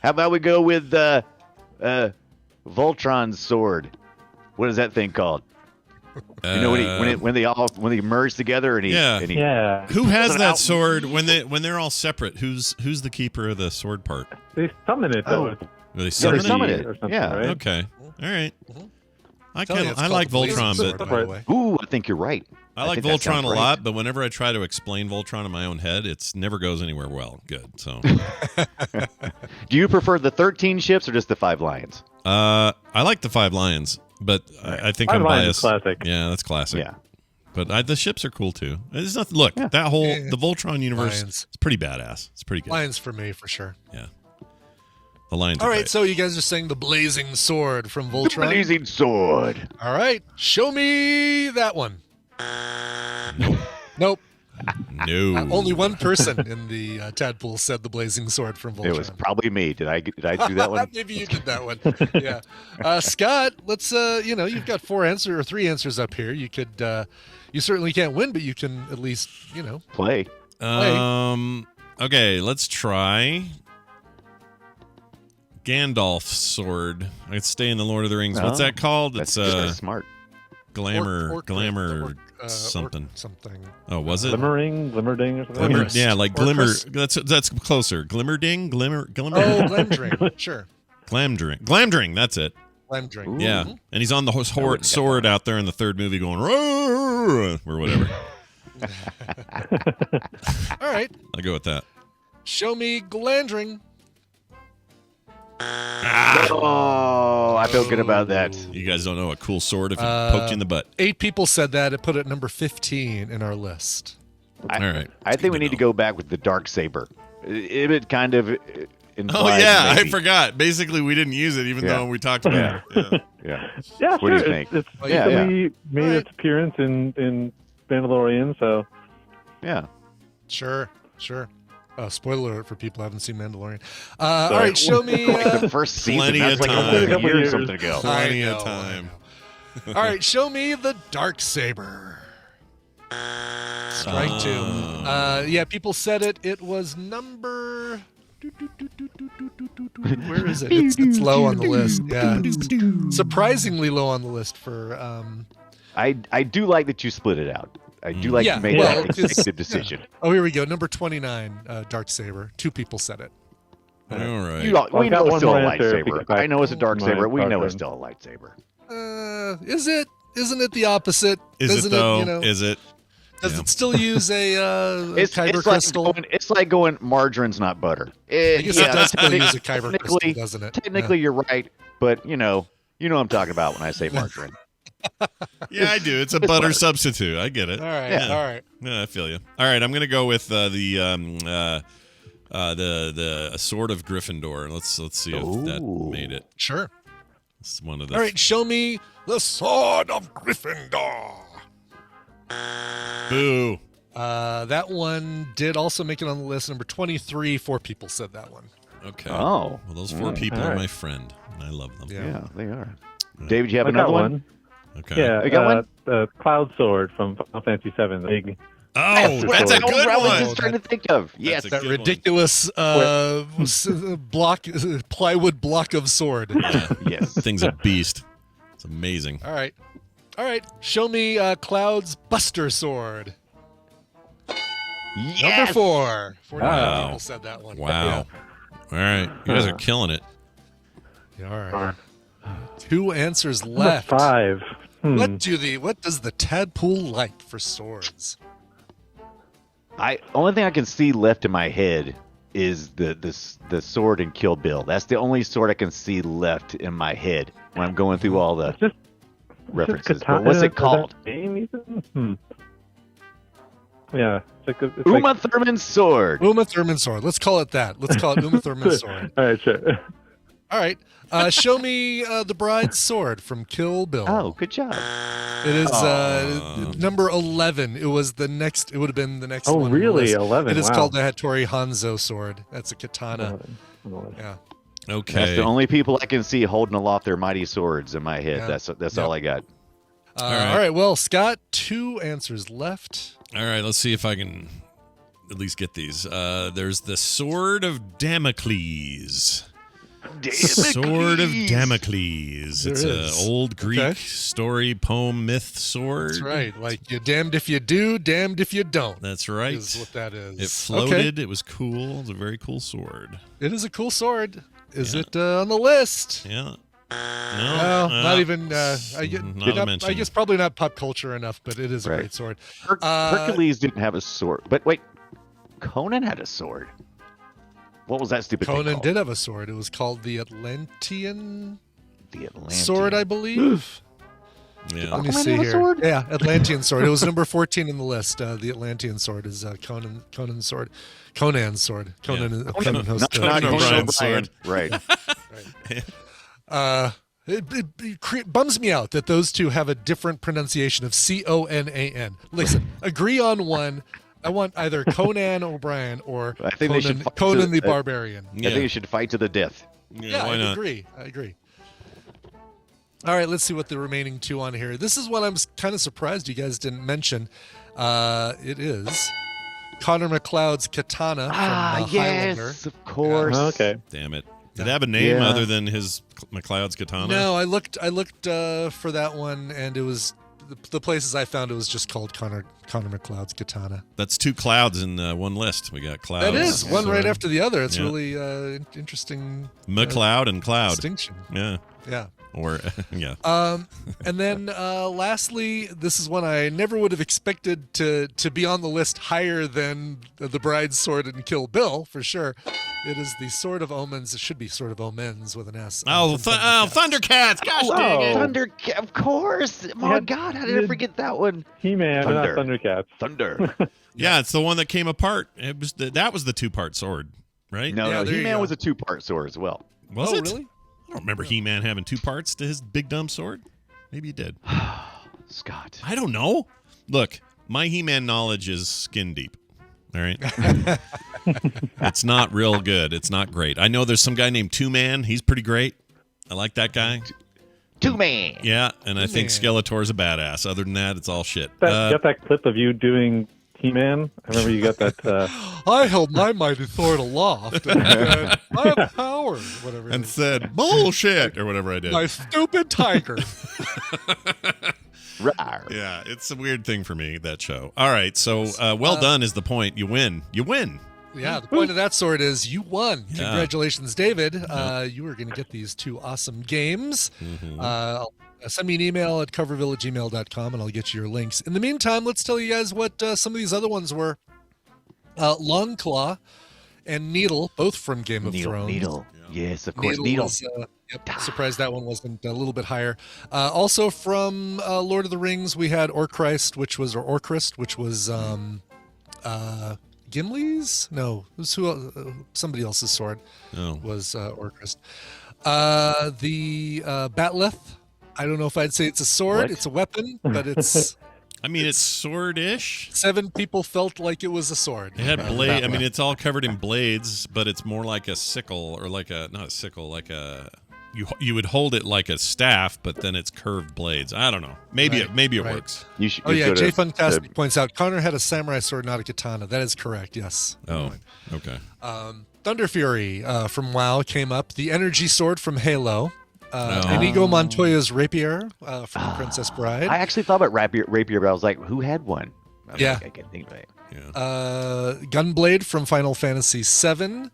How about we go with Voltron's sword? What is that thing called? You know when they merge together and he Yeah. Who has that sword when they're all separate? Who's the keeper of the sword part? They summon it, though. They summon summon it. Or something, Yeah. right? Okay. All right. I Tell you, it's I called like the Blazing Voltron, Sword, but by the way. Ooh, I think you're right. I like think that Voltron sounds a right. lot, but whenever I try to explain Voltron in my own head, it never goes anywhere good. So, Do you prefer the 13 ships or just the 5 lions? I like the 5 lions, but I think Five I'm Lions is biased. classic. Yeah, that's classic. Yeah. But the ships are cool too. There's nothing. Look, that whole the Voltron universe. Lions. It's pretty badass. It's pretty good. Lions for me, for sure. Yeah. The lions. All are right, great. so you guys are saying the Blazing Sword from Voltron. Blazing sword. All right, show me that one. Nope. No. Only one person in the Tadpole said the Blazing Sword from Voltron. It was probably me. Did I do that one? Maybe you did that one. Yeah. Scott, let's you've got 3 answers up here. You could you certainly can't win, but you can at least, Play. Okay, let's try Gandalf's sword. I could stay in the Lord of the Rings. What's that called? That's It's smart. glamour something. Oh, was it? Glimmerding or something? Glimmer, yeah, like glimmer. Orcus. That's closer. Glimmerding, glimmer. Oh, Glamdring. Sure. Glamdring. That's it. Glamdring. Yeah, and he's on the sword out there in the third movie, going "Roar," or whatever. All right. I'll go with that. Show me Glandring. Oh, I feel good about that. You guys don't know a cool sword if it poked you in the butt. 8 people said that. It put it at number 15 in our list. All right. I think we need to go back with the dark saber. It kind of implies Oh yeah, maybe. I forgot. Basically, we didn't use it, even though we talked about it. Yeah. Yeah, What do sure. you think? It's Yeah, recently made its appearance in Mandalorian, so Yeah. Sure. Spoiler alert for people who haven't seen Mandalorian. All right, show me. The first season. Plenty That's of like time. almost a Couple year or years. something ago. Plenty I of know, time. All right, show me the dark saber. Strike 2. Yeah, people said it. It was number. Where is it? It's low on the list. Yeah, it's surprisingly low on the list for. I do like that you split it out. I do like Yeah, you made well, that executive decision. Oh, here we go. Number 29, dark saber. 2 people said it. All right. We know I've got it's one still a more answer lightsaber. because I know it's a dark my saber. We know partner. it's still a lightsaber. Is it? Isn't it the opposite? Is Doesn't it though? you know, Is it? does it still use a kyber It's crystal? it's like going margarine's not butter. I guess it does still technically- use a kyber crystal, technically- doesn't it? Technically, you're right, but you know what I'm talking about when I say margarine. Yeah, I do. It's a butter substitute. I get it. All right, Yeah. all right. Yeah, I feel you. All right, I'm gonna go with the sword of Gryffindor. Let's see if that Ooh. made it. Sure. It's one of the. All right, show me the sword of Gryffindor. Boo. That one did also make it on the list. Number 23, 4 people said that one. Okay. Oh. Well, those 4 people all are right. my friend, and I love them. Yeah. Yeah, they are. David, you have I another got one? one. Okay. Yeah, You got one? The Cloud Sword from Final Fantasy VII. The big Oh, that's a That's good I was one. just trying to think of. Yes. a That good one. ridiculous plywood block of sword. Yes. Thing's a beast. It's amazing. All right. Show me Cloud's Buster Sword. Yes. Number 4. 49 Wow. people said that one. Wow. All right, you guys are killing it. Yeah, all right. 2 answers Number left. 5. What does the Tadpole like for swords? Only thing I can see left in my head is the sword in Kill Bill. That's the only sword I can see left in my head when I'm going through all the Just references. katana, But what's it is that called? name even? Yeah. It's like, Uma Thurman's sword. Uma Thurman sword. Let's call it that. Let's call it Uma Thurman sword. All right, sure. All right. Show me the bride's sword from Kill Bill. Oh, good job. It is number 11. It was the next. It would have been the next Oh, one. on the really? list. 11, It is wow. called the Hattori Hanzo sword. That's a katana. Yeah. Okay. That's the only people I can see holding aloft their mighty swords in my head. Yeah. That's Yep. all I got. All right. right. Well, Scott, 2 answers left. All right, let's see if I can at least get these. There's the Sword of Damocles. Sword of Damocles. It's There an is. old Greek Okay. story, poem, myth sword. That's right. Like you're damned if you do, damned if you don't. That's right. Is what that is. It floated. It was cool. It was a very cool sword. It is a cool sword. Is Yeah. it on the list? Yeah. No, not even. Not a mention. I guess probably not pop culture enough, but it is a Right. great sword. Hercules didn't have a sword, but wait, Conan had a sword. What was that stupid thing Conan called? did have a sword. It was called the Atlantean The Atlantean sword, I believe. Yeah. Let me Aquaman see have a here. sword? Yeah, Atlantean sword. It was number 14 in the list. The Atlantean sword is Conan's sword. Conan's sword. Conan hosts Not Conan Conan O'Brien's O'Brien. sword. Right. It bums me out that those two have a different pronunciation of Conan. Listen, agree on one. I want either Conan O'Brien or I think they should fight Conan to- the Barbarian. I think you should fight to the death. Yeah, why I not? agree. All right, let's see what the remaining two on here. This is one I'm kind of surprised you guys didn't mention. It is Connor McLeod's katana from Highlander. Yes, of course. Okay. Damn it. Did it have a name Yeah. other than his McLeod's katana? No, I looked for that one, and it was the places I found it was just called Connor McLeod's katana. That's two clouds in one list. We got clouds. That is one right sword. after the other. It's Yeah. really interesting McLeod and Cloud. distinction. Yeah. Yeah. Or, yeah. And then lastly, this is one I never would have expected to be on the list higher than the bride's sword in Kill Bill, for sure. It is the Sword of Omens. It should be Sword of Omens with an S. Thundercats. Gosh dang it. Thunder, of course. My God, how did I forget that one? He-Man, not Thunder. Thundercats. Thunder. Yeah, it's the one that came apart. It was that was the two-part sword, right? No, Yeah, no, there you He-Man go. was a two-part sword as well. Was Oh, it? really? I don't remember He-Man having two parts to his big dumb sword. Maybe he did. Scott. I don't know. Look, my He-Man knowledge is skin deep. All right. It's not real good. It's not great. I know there's some guy named Two Man. He's pretty great. I like that guy. Two-Man. Yeah, and I think Man. Skeletor's a badass. Other than that, it's all shit. Got that clip of you doing He-Man? I remember you got that. I held my mighty sword aloft and said, I have power, whatever. it and is. said bullshit or whatever I did. My stupid tiger. Rawr. Yeah, it's a weird thing for me, that show. All right, so well done is the point. You win. You win. Yeah, the point of that sword is you won. Yeah. Congratulations, David. You are going to get these two awesome games. Send me an email at coverville@gmail.com and I'll get you your links. In the meantime, let's tell you guys what some of these other ones were. Longclaw and Needle, both from Game of Thrones. Needle. Yes, of course. Needle. Was, surprised that one wasn't a little bit higher. Also from Lord of the Rings, we had Orcrist, which was Gimli's? No, it was somebody else's sword Oh. was Orcrist. The Batleth, I don't know if I'd say it's a sword. What? It's a weapon, but it's I mean, it's sword-ish. 7 people felt like it was a sword. It had blade. I mean, Batleth. it's all covered in blades, but it's more like a sickle or like a not a sickle, like a you would hold it like a staff, but then it's curved blades. I don't know. Maybe Right, it right. works. You should, Oh yeah, go to- Jay Funtastic points out Connor had a samurai sword, not a katana. That is correct. Yes. Oh, okay. Thunder Fury from WoW came up. The Energy Sword from Halo. Oh. Inigo Montoya's Rapier from The Princess Bride. I actually thought about rapier, but I was like, who had one? I Yeah. I can't think of it. Gunblade from Final Fantasy VII.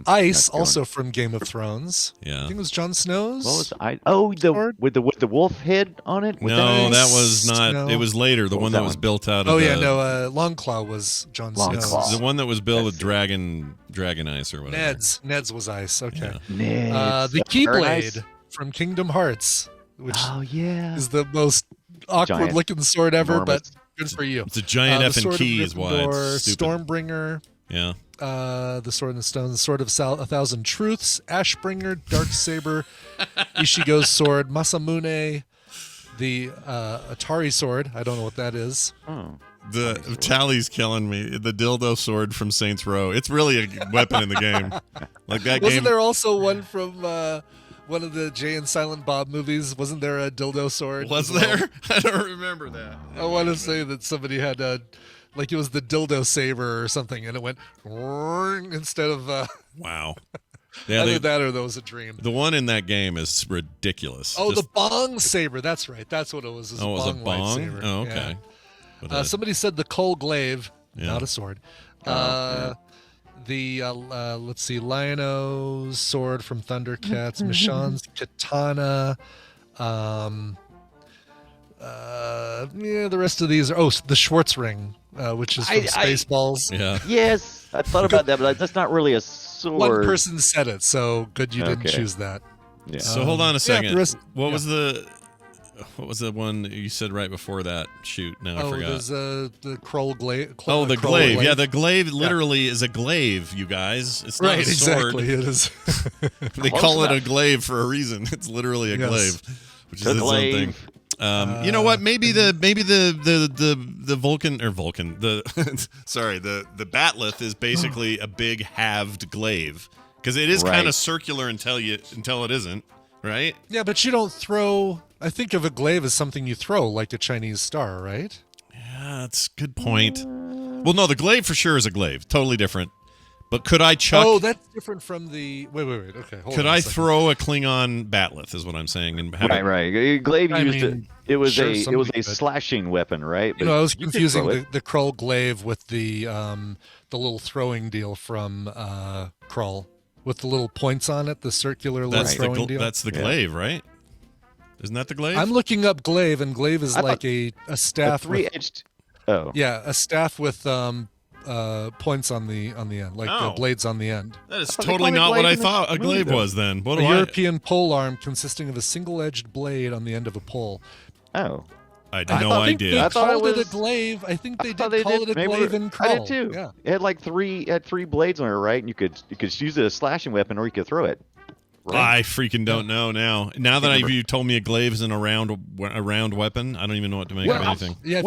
Ice, That's going- also from Game of Thrones. I Yeah. think it was Jon Snow's. What was I? Oh, Sword? with the wolf head on it. Was No, that that was not. No. It was later. The What one was that that was one? built out of. Oh yeah, no. Longclaw was Jon Longclaw. Snow's. The one that was built with That's dragon ice or whatever. Ned's was Ice. Okay. Ned, The Paradise? Keyblade from Kingdom Hearts, which Oh yeah. is the most awkward looking sword ever, Enormous. but good for you. It's a giant The F and Sword of key is why Gryffindor, it's stupid. Stormbringer, Yeah. the Sword in the Stone, the Sword of a Thousand Truths, Ashbringer, Darksaber, Ishigo's sword, Masamune, the Atari sword. I don't know what that is. Oh. The Tally's killing me. The dildo sword from Saints Row. It's really a weapon in the game. Like that Wasn't game. there also one from one of the Jay and Silent Bob movies? Wasn't there a dildo sword? Was as well? there? I don't remember that. I want to say that somebody had like it was the dildo saber or something, and it went instead of. Wow. Yeah, Either that or that was a dream. the one in that game is ridiculous. Oh, the bong saber. That's right. That's what it was. It was it was a bong? lightsaber. Oh, okay. Yeah. But, Somebody said the Cole Glaive, not a sword. yeah. The let's see, Lion-O's sword from Thundercats, Michonne's katana. The rest of these are the Schwartz ring, which is from Spaceballs. yeah. Yes, I thought about that, but that's not really a sword. One person said it, so good you didn't Okay. choose that. Yeah. So hold on a second. What was yeah. the one you said right before that? Shoot, now I forgot. There's the Kroll Glaive. The glaive. Yeah, the glaive literally is a glaive, you guys. It's not right, a sword. exactly. It is. They call it a glaive for a reason. It's literally a glaive, which is its own thing. You know what? Maybe the Vulcan the sorry the Batleth is basically a big halved glaive because it is kind of circular until it isn't, right? Yeah, but you don't throw. I think of a glaive as something you throw, like a Chinese star, right? Yeah, that's a good point. Well, no, the glaive for sure is a glaive, totally different. But could I chuck? Oh, that's different from the. Wait. Okay, hold on. Could I throw a Klingon Batleth? Is what I'm saying. And have Right. Glaive used it. It was sure, it was a slashing weapon, right? You know, I was confusing the Krull glaive with the little throwing deal from Krull with the little points on it, the circular little throwing deal. That's the glaive, right? Isn't that the glaive? I'm looking up glaive, and glaive is like a staff. Three-edged. Yeah, a staff with points on the end, like the blades on the end. That is totally not what I thought a glaive was. Then what? A European pole arm consisting of a single-edged blade on the end of a pole. Oh, I had no idea. They called it a glaive. I think they did call it a glaive in Krull. I did too. Yeah. It had three blades on it, right? And you could use it as a slashing weapon, or you could throw it. Right? I freaking don't know now. Now that you told me a glaive is a round weapon, I don't even know what to make of anything. Yeah, if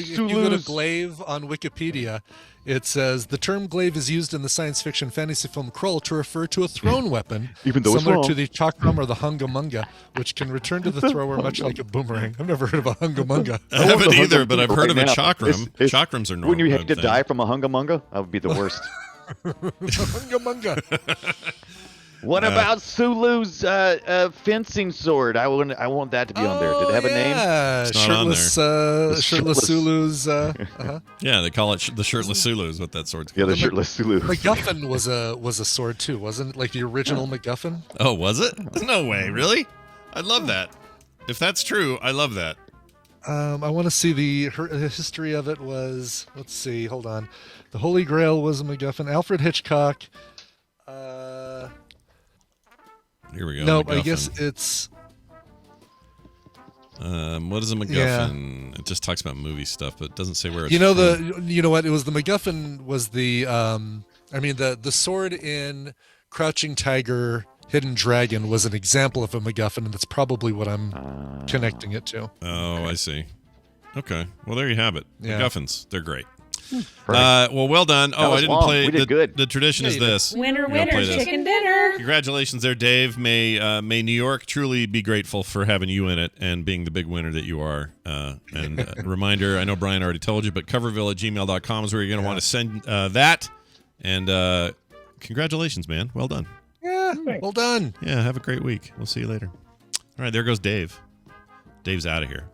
you go to glaive on Wikipedia, it says the term glaive is used in the science fiction fantasy film Krull to refer to a thrown weapon, even though similar it's to the chakram or the hungamunga, which can return to the thrower much like a boomerang. I've never heard of a hungamunga. I haven't either, but I've heard of a chakram. Chakrams are normal. When you had to die from a hungamunga, that would be the worst. Hungamunga. What about Sulu's fencing sword? I want that to be on there. Did it have a name? Yeah, shirtless Sulu's. Yeah, they call it the shirtless Sulu is what that sword's called. Yeah, the shirtless Sulu. MacGuffin was a sword too, wasn't it? Like the original MacGuffin. Oh, was it? No way, really? I love that. If that's true, I love that. I want to see the history of it was. Let's see. Hold on. The Holy Grail was a MacGuffin. Alfred Hitchcock. Here we go. No, MacGuffin. I guess it's. What is a MacGuffin? It just talks about movie stuff, but it doesn't say where it's. You know what? It was the MacGuffin was the. The sword in Crouching Tiger, Hidden Dragon was an example of a MacGuffin, and that's probably what I'm connecting it to. Oh, I see. Okay, well there you have it. Yeah. MacGuffins, they're great. Well done. Oh, I didn't long. play. We did good. The tradition is this. Winner, play this. chicken dinner. Congratulations there, Dave. May New York truly be grateful for having you in it and being the big winner that you are. And reminder, I know Brian already told you, but coverville@gmail.com is where you're going to want to send that. And congratulations, man. Well done. Yeah, well done. Yeah, have a great week. We'll see you later. All right, there goes Dave. Dave's out of here.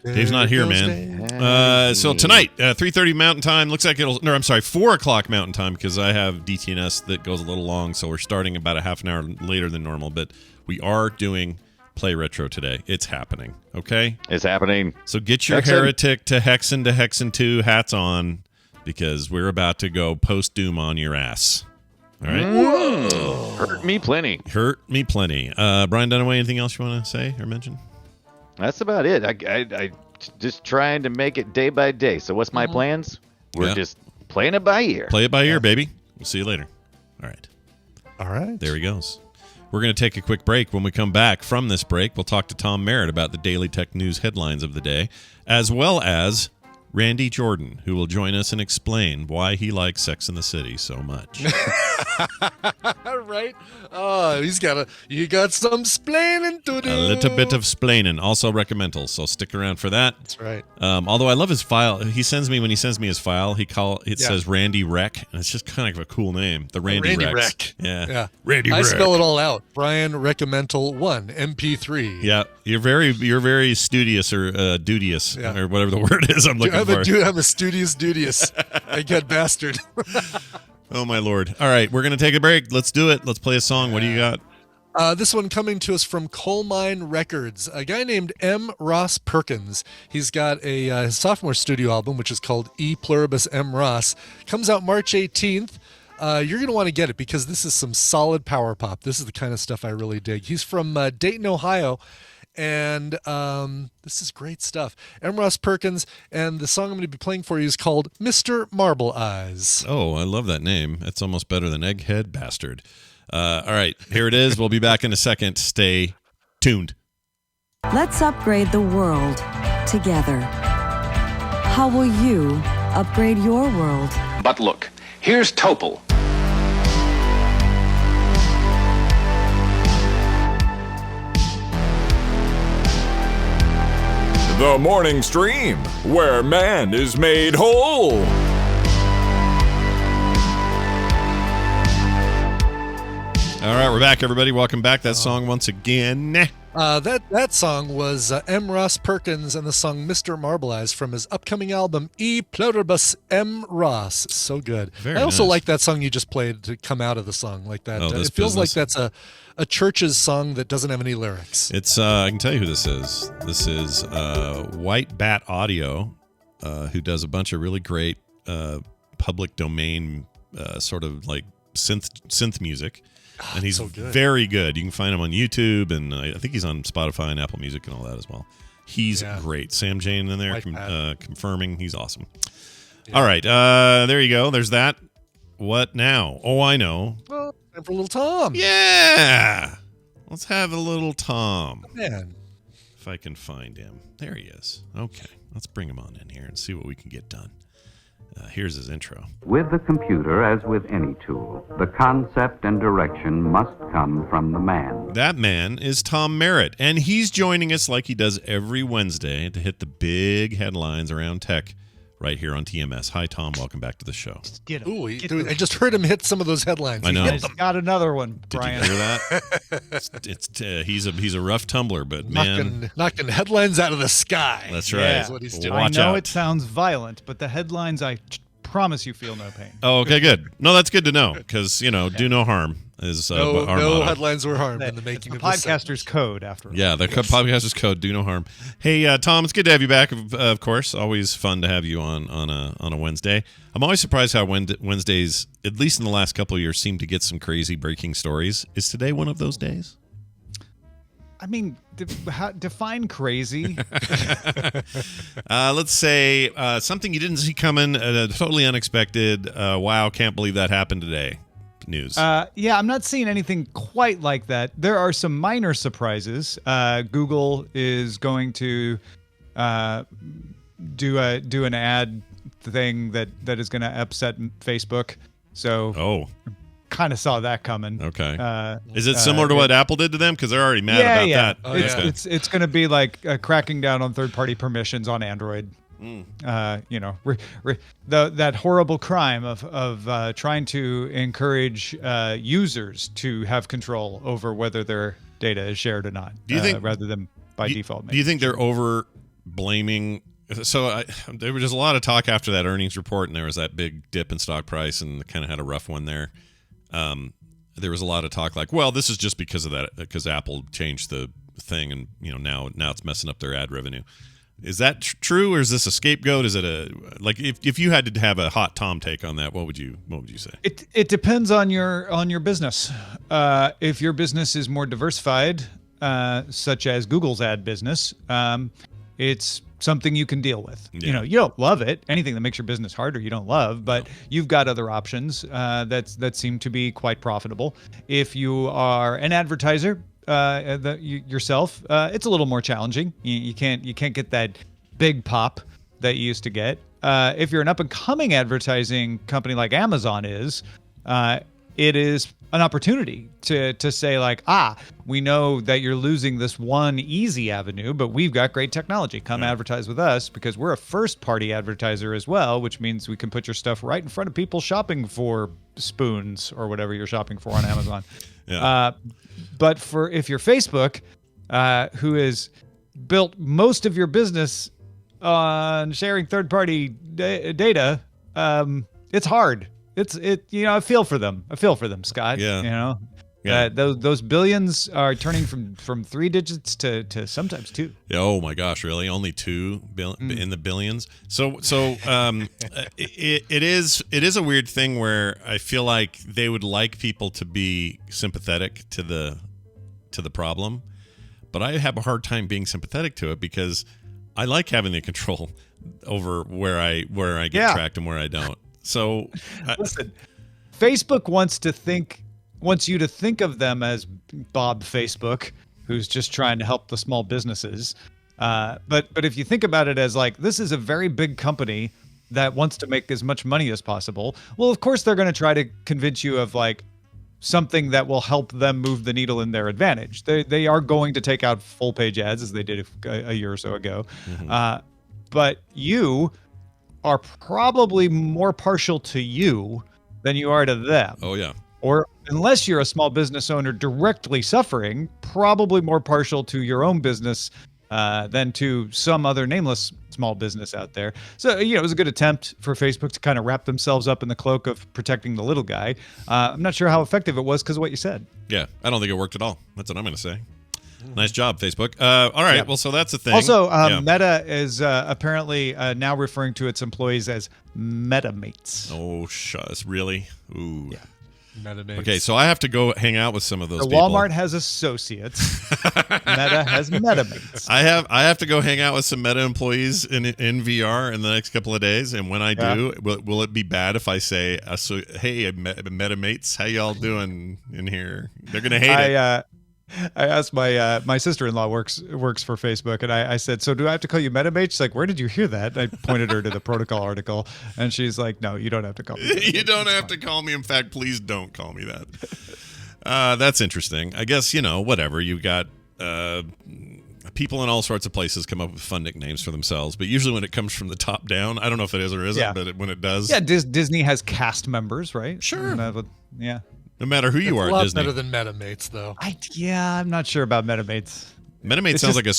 Dave's not here, man. So tonight, 3:30 Mountain Time. Looks like 4 o'clock Mountain Time because I have DTNS that goes a little long, so we're starting about a half an hour later than normal. But we are doing Play Retro today. It's happening, okay? It's happening. So get your Heretic to Hexen 2 hats on because we're about to go post-Doom on your ass. All right? Hurt me plenty. Brian Dunaway, anything else you want to say or mention? That's about it. I just trying to make it day by day. So what's my plans? We're just playing it by ear. Play it by ear, baby. We'll see you later. All right. There he goes. We're going to take a quick break. When we come back from this break, we'll talk to Tom Merritt about the Daily Tech News headlines of the day, as well as Randy Jordan, who will join us and explain why he likes Sex and the City so much. Right? Oh, you got some splaining to do. A little bit of splaining, also recommendal, so stick around for that. That's right. Although I love his file. When he sends me his file, says Randy Rec, and it's just kind of a cool name. The Randy Rec. Yeah. Randy Rec. I spell it all out. Brian Recommendal 1, MP3. Yeah, you're very studious or duteous or whatever the word is I'm looking for. I'm a studious duteous. I get bastard. Oh, my Lord. All right, we're going to take a break. Let's do it. Let's play a song. What do you got? This one coming to us from Coal Mine Records. A guy named M. Ross Perkins. He's got a sophomore studio album, which is called E Pluribus M. Ross. Comes out March 18th. You're going to want to get it because this is some solid power pop. This is the kind of stuff I really dig. He's from Dayton, Ohio. And this is great stuff. M. Ross Perkins, and the song I'm going to be playing for you is called Mr. Marble Eyes. Oh, I love that name. It's almost better than Egghead Bastard. All right, here it is. We'll be back in a second. Stay tuned. Let's upgrade the world together. How will you upgrade your world? But look, here's Tadpole. The morning stream, where man is made whole. All right, we're back, everybody. Welcome back. That song once again. That song was M. Ross Perkins and the song Mr. Marble Eyes from his upcoming album E Pluribus M. Ross. So good. I also like that song you just played to come out of the song like that. It feels like that's a church's song that doesn't have any lyrics. It's I can tell you who this is. This is White Bat Audio, who does a bunch of really great public domain sort of like synth music. And he's very good. You can find him on YouTube, and I think he's on Spotify and Apple Music and all that as well. He's great. Sam Jane in there confirming. He's awesome. Yeah. All right. There you go. There's that. What now? Oh, I know. Well, time for a little Tom. Yeah. Let's have a little Tom. Man. If I can find him. There he is. Okay. Let's bring him on in here and see what we can get done. Here's his intro. With the computer, as with any tool, the concept and direction must come from the man. That man is Tom Merritt, and he's joining us like he does every Wednesday to hit the big headlines around tech right here on TMS. Hi, Tom. Welcome back to the show. I just heard him hit some of those headlines. I know. He's got another one, Brian. Did you hear that? He's a rough tumbler, but man, knocking headlines out of the sky. That's right. That's what he's doing. Watch I know out. it sounds violent, but the headlines, I promise you feel no pain. Oh, okay, good. No, that's good to know because do no harm is our no motto. headlines were harmed in the making of podcaster's code. After all. Yeah, the podcaster's code. Do no harm. Hey, Tom, it's good to have you back. Of course, always fun to have you on a Wednesday. I'm always surprised how Wednesdays, at least in the last couple of years, seem to get some crazy breaking stories. Is today one of those days? I mean, define crazy. Let's say something you didn't see coming, totally unexpected. Wow, can't believe that happened today. News. Yeah, I'm not seeing anything quite like that. There are some minor surprises. Google is going to do an ad thing that is going to upset Facebook. So kind of saw that coming. Okay. Is it similar to what Apple did to them? Because they're already mad about that. It's going to be like cracking down on third-party permissions on Android. That horrible crime of trying to encourage users to have control over whether their data is shared or not. Do you think rather than by default? Do you think they're over blaming? So there was just a lot of talk after that earnings report, and there was that big dip in stock price, and kind of had a rough one there. There was a lot of talk like, well, this is just because of that, because Apple changed the thing, and now it's messing up their ad revenue. Is that true, or is this a scapegoat? Is it if you had to have a hot Tom take on that, what would you say? It depends on your business. If your business is more diversified, such as Google's ad business, it's something you can deal with. Yeah. You don't love it. Anything that makes your business harder, you don't love, but you've got other options that seem to be quite profitable. If you are an advertiser yourself, it's a little more challenging. You can't get that big pop that you used to get. If you're an up-and-coming advertising company like Amazon is, it is an opportunity to say like, we know that you're losing this one easy avenue, but we've got great technology. Come advertise with us because we're a first-party advertiser as well, which means we can put your stuff right in front of people shopping for spoons or whatever you're shopping for on Amazon. But if you're Facebook, who has built most of your business on sharing third-party data, it's hard. I feel for them. Scott. Yeah. Those billions are turning from 3 digits to sometimes 2. Oh my gosh, really? Only 2 in the billions? So it is a weird thing where I feel like they would like people to be sympathetic to the problem, but I have a hard time being sympathetic to it because I like having the control over where I get tracked and where I don't. So listen, Facebook wants you to think of them as Bob Facebook, who's just trying to help the small businesses. But if you think about it as like, this is a very big company that wants to make as much money as possible. Well, of course, they're going to try to convince you of like something that will help them move the needle in their advantage. They are going to take out full page ads as they did a year or so ago. Mm-hmm. But you are probably more partial to you than you are to them. Oh, yeah. Or unless you're a small business owner directly suffering, probably more partial to your own business than to some other nameless small business out there. So, it was a good attempt for Facebook to kind of wrap themselves up in the cloak of protecting the little guy. I'm not sure how effective it was because of what you said. Yeah, I don't think it worked at all. That's what I'm going to say. Nice job, Facebook. All right, well, so that's a thing. Also, Meta is apparently now referring to its employees as MetaMates. Oh, shucks, really? Ooh. Yeah. MetaMates. Okay, so I have to go hang out with some of those people. Walmart has associates. Meta has MetaMates. I have to go hang out with some Meta employees in VR in the next couple of days, and when I do, will it be bad if I say, "Hey, MetaMates, how y'all doing in here?" They're gonna hate it. I asked my sister-in-law works for Facebook, and I said, "So do I have to call you MetaMate?" She's like, "Where did you hear that?" And I pointed her to the protocol article, and she's like, "No, you don't have to call me. You don't have to call me. In fact, please don't call me that." That's interesting. I guess whatever. You got people in all sorts of places come up with fun nicknames for themselves, but usually when it comes from the top down, I don't know if it is or isn't, but when it does, Disney has cast members, right? Sure. Yeah. No matter who you are, a lot Disney. better than MetaMates, though. I'm not sure about MetaMates. MetaMate sounds like a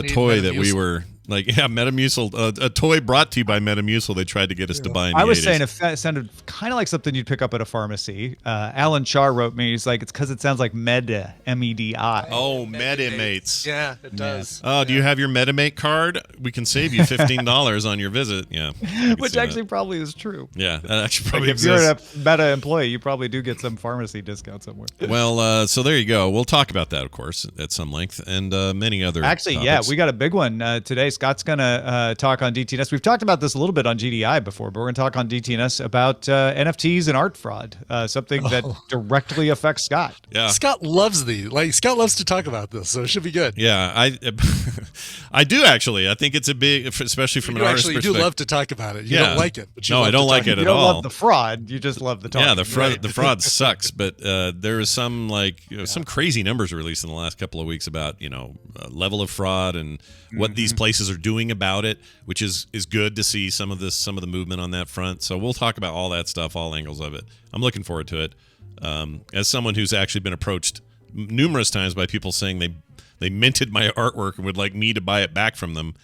toy that we were like, Metamucil, a toy brought to you by Metamucil. They tried to get us to buy in the 80s. I was saying it sounded kind of like something you'd pick up at a pharmacy. Alan Shaw wrote me. He's like, it's because it sounds like Meda, M-E-D-I. Oh, MetaMates. Yeah, it does. Oh, do you have your MetaMate card? We can save you $15 on your visit. Yeah. Which actually probably is true. Yeah, that actually probably exists. If you're a Meta employee, you probably do get some pharmacy discount somewhere. Well, so there you go. We'll talk about that, of course, at some length, and many other Actually, topics. We got a big one today. Scott's going to talk on DTNS. We've talked about this a little bit on GDI before, but we're going to talk on DTNS about NFTs and art fraud, something that directly affects Scott. Yeah, Scott loves these. Scott loves to talk about this, so it should be good. Yeah, I do actually. I think it's a big, especially from an artist perspective. You do love to talk about it. You don't like it, but you I don't like it at all. You don't love the fraud. You just love the talk. Yeah, the fraud sucks. But there is some some crazy numbers released in the last couple of weeks about level of fraud and what these places are doing about it, which is good to see some of the movement on that front. So we'll talk about all that stuff, all angles of it. I'm looking forward to it. As someone who's actually been approached numerous times by people saying they minted my artwork and would like me to buy it back from them,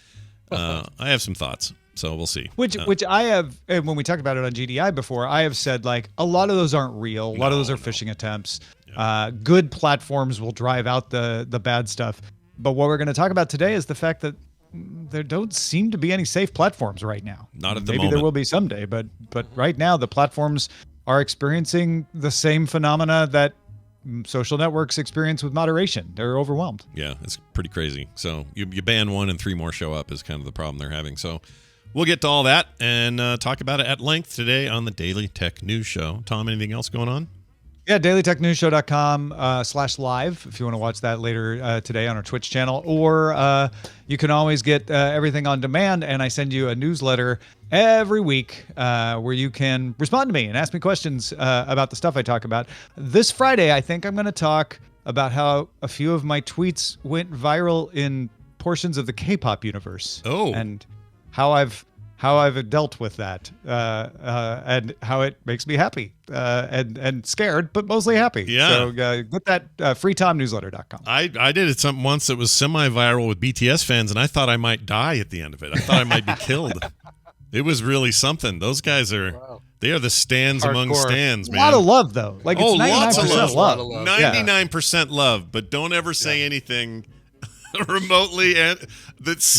I have some thoughts. So we'll see. Which I have, when we talked about it on GDI before, I have said a lot of those aren't real. A lot of those are phishing attempts. Yeah. Good platforms will drive out the bad stuff. But what we're going to talk about today is the fact that there don't seem to be any safe platforms right now. Not at the moment. Maybe there will be someday, but right now the platforms are experiencing the same phenomena that social networks experience with moderation. They're overwhelmed. Yeah, it's pretty crazy. So you ban one and 3 more show up is kind of the problem they're having. So we'll get to all that and talk about it at length today on the Daily Tech News Show. Tom, anything else going on? Yeah, dailytechnewsshow.com/live if you want to watch that later today on our Twitch channel. Or you can always get everything on demand, and I send you a newsletter every week where you can respond to me and ask me questions about the stuff I talk about. This Friday, I think I'm going to talk about how a few of my tweets went viral in portions of the K-pop universe. Oh. And how I've dealt with that and how it makes me happy and scared, but mostly happy. Yeah. So get that freetomnewsletter.com. I did it once that was semi-viral with BTS fans, and I thought I might die at the end of it. I thought I might be killed. It was really something. Those guys are... Wow. They are the stands among stands, man. A lot of love, though. Like, it's 99% love. 99% love, but don't ever say anything remotely that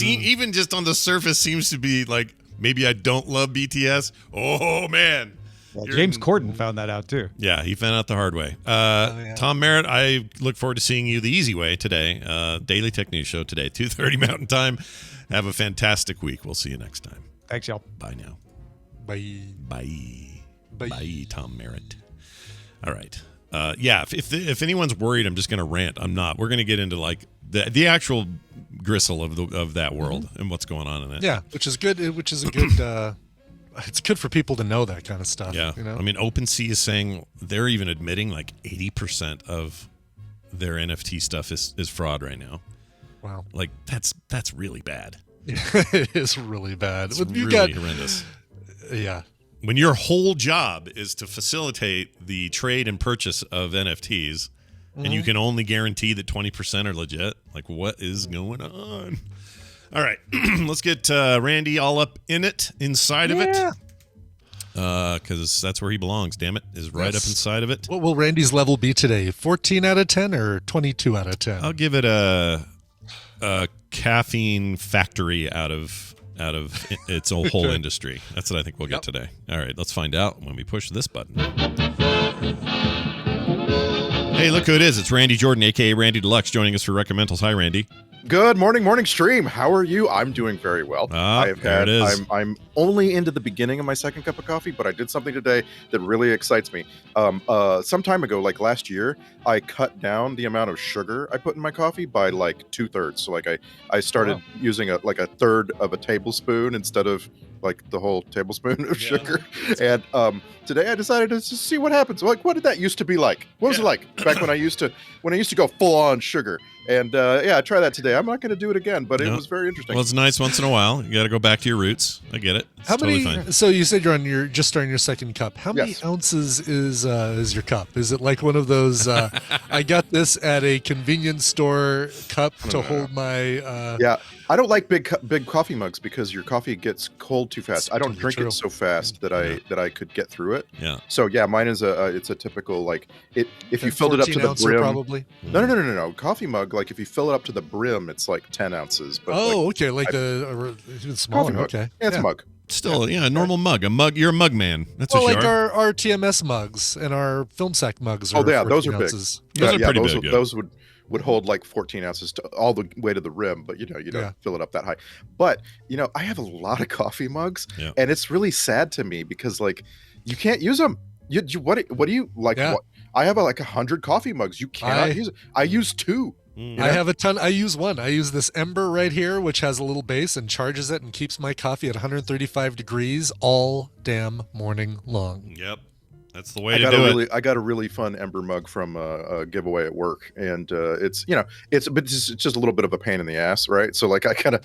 even just on the surface seems to be like, maybe I don't love BTS. Oh, man. Well, James Corden found that out, too. Yeah, he found out the hard way. Tom Merritt, I look forward to seeing you the easy way today. Daily Tech News Show today, 2:30 Mountain Time. Have a fantastic week. We'll see you next time. Thanks, y'all. Bye now. Bye. Bye, Tom Merritt. All right. If anyone's worried, I'm just going to rant. I'm not. We're going to get into like the actual gristle of that world and what's going on in it. Yeah, which is good. Which is a good. It's good for people to know that kind of stuff. Yeah. You know? I mean, OpenSea is saying they're even admitting like 80% of their NFT stuff is fraud right now. Wow. Like that's really bad. Yeah, it is really bad. It's really horrendous. Yeah. When your whole job is to facilitate the trade and purchase of NFTs, and you can only guarantee that 20% are legit, like what is going on? All right, let's get Randy all up inside of it, because that's where he belongs. Damn it, is right up inside of it. What will Randy's level be today? 14 out of 10 or 22 out of 10? I'll give it a caffeine factory out of its whole industry. That's what I think we'll get today. All right, let's find out when we push this button. Hey, look who it is. It's Randy Jordan, a.k.a. Randy Deluxe, joining us for Recommendals. Hi, Randy. Good morning stream. How are you? I'm doing very well. There it is. I'm only into the beginning of my second cup of coffee, but I did something today that really excites me. Some time ago, like last year, I cut down the amount of sugar I put in my coffee by like 2/3. So like I started using a third of a tablespoon instead of like the whole tablespoon of sugar. And today I decided to just see what happens. Like, what did that used to be like? What was it like back when I used to go full on sugar? And I try that today. I'm not going to do it again, but it was very interesting. Well, it's nice once in a while. You got to go back to your roots. I get it. It's totally fine. So you said you're just starting your second cup. How many ounces is your cup? Is it like one of those? I got this at a convenience store cup to hold my. I don't like big coffee mugs because your coffee gets cold too fast. I don't drink it so fast that I could get through it. Yeah. So mine is it's a typical like it. If you filled it up to the brim, probably. No. Coffee mug, like if you fill it up to the brim, it's like 10 ounces. But like even smaller. Mug. Okay. Yeah, it's a mug. Still, a normal mug. A mug. You're a mug man. That's what you are. Our TMS mugs and our film sack mugs. Are those are big. Ounces. Those are pretty big. Those would hold like 14 ounces to all the way to the rim, but you don't fill it up that high. But I have a lot of coffee mugs, and it's really sad to me because like you can't use them. What do you like? What? I have like 100 coffee mugs. You cannot use it. I use 2. I have a ton. I use one. I use this Ember right here, which has a little base and charges it and keeps my coffee at 135 degrees all damn morning long. Yep. That's the way to do it. I got a really fun Ember mug from a giveaway at work, and it's just a little bit of a pain in the ass, right? So like I kind of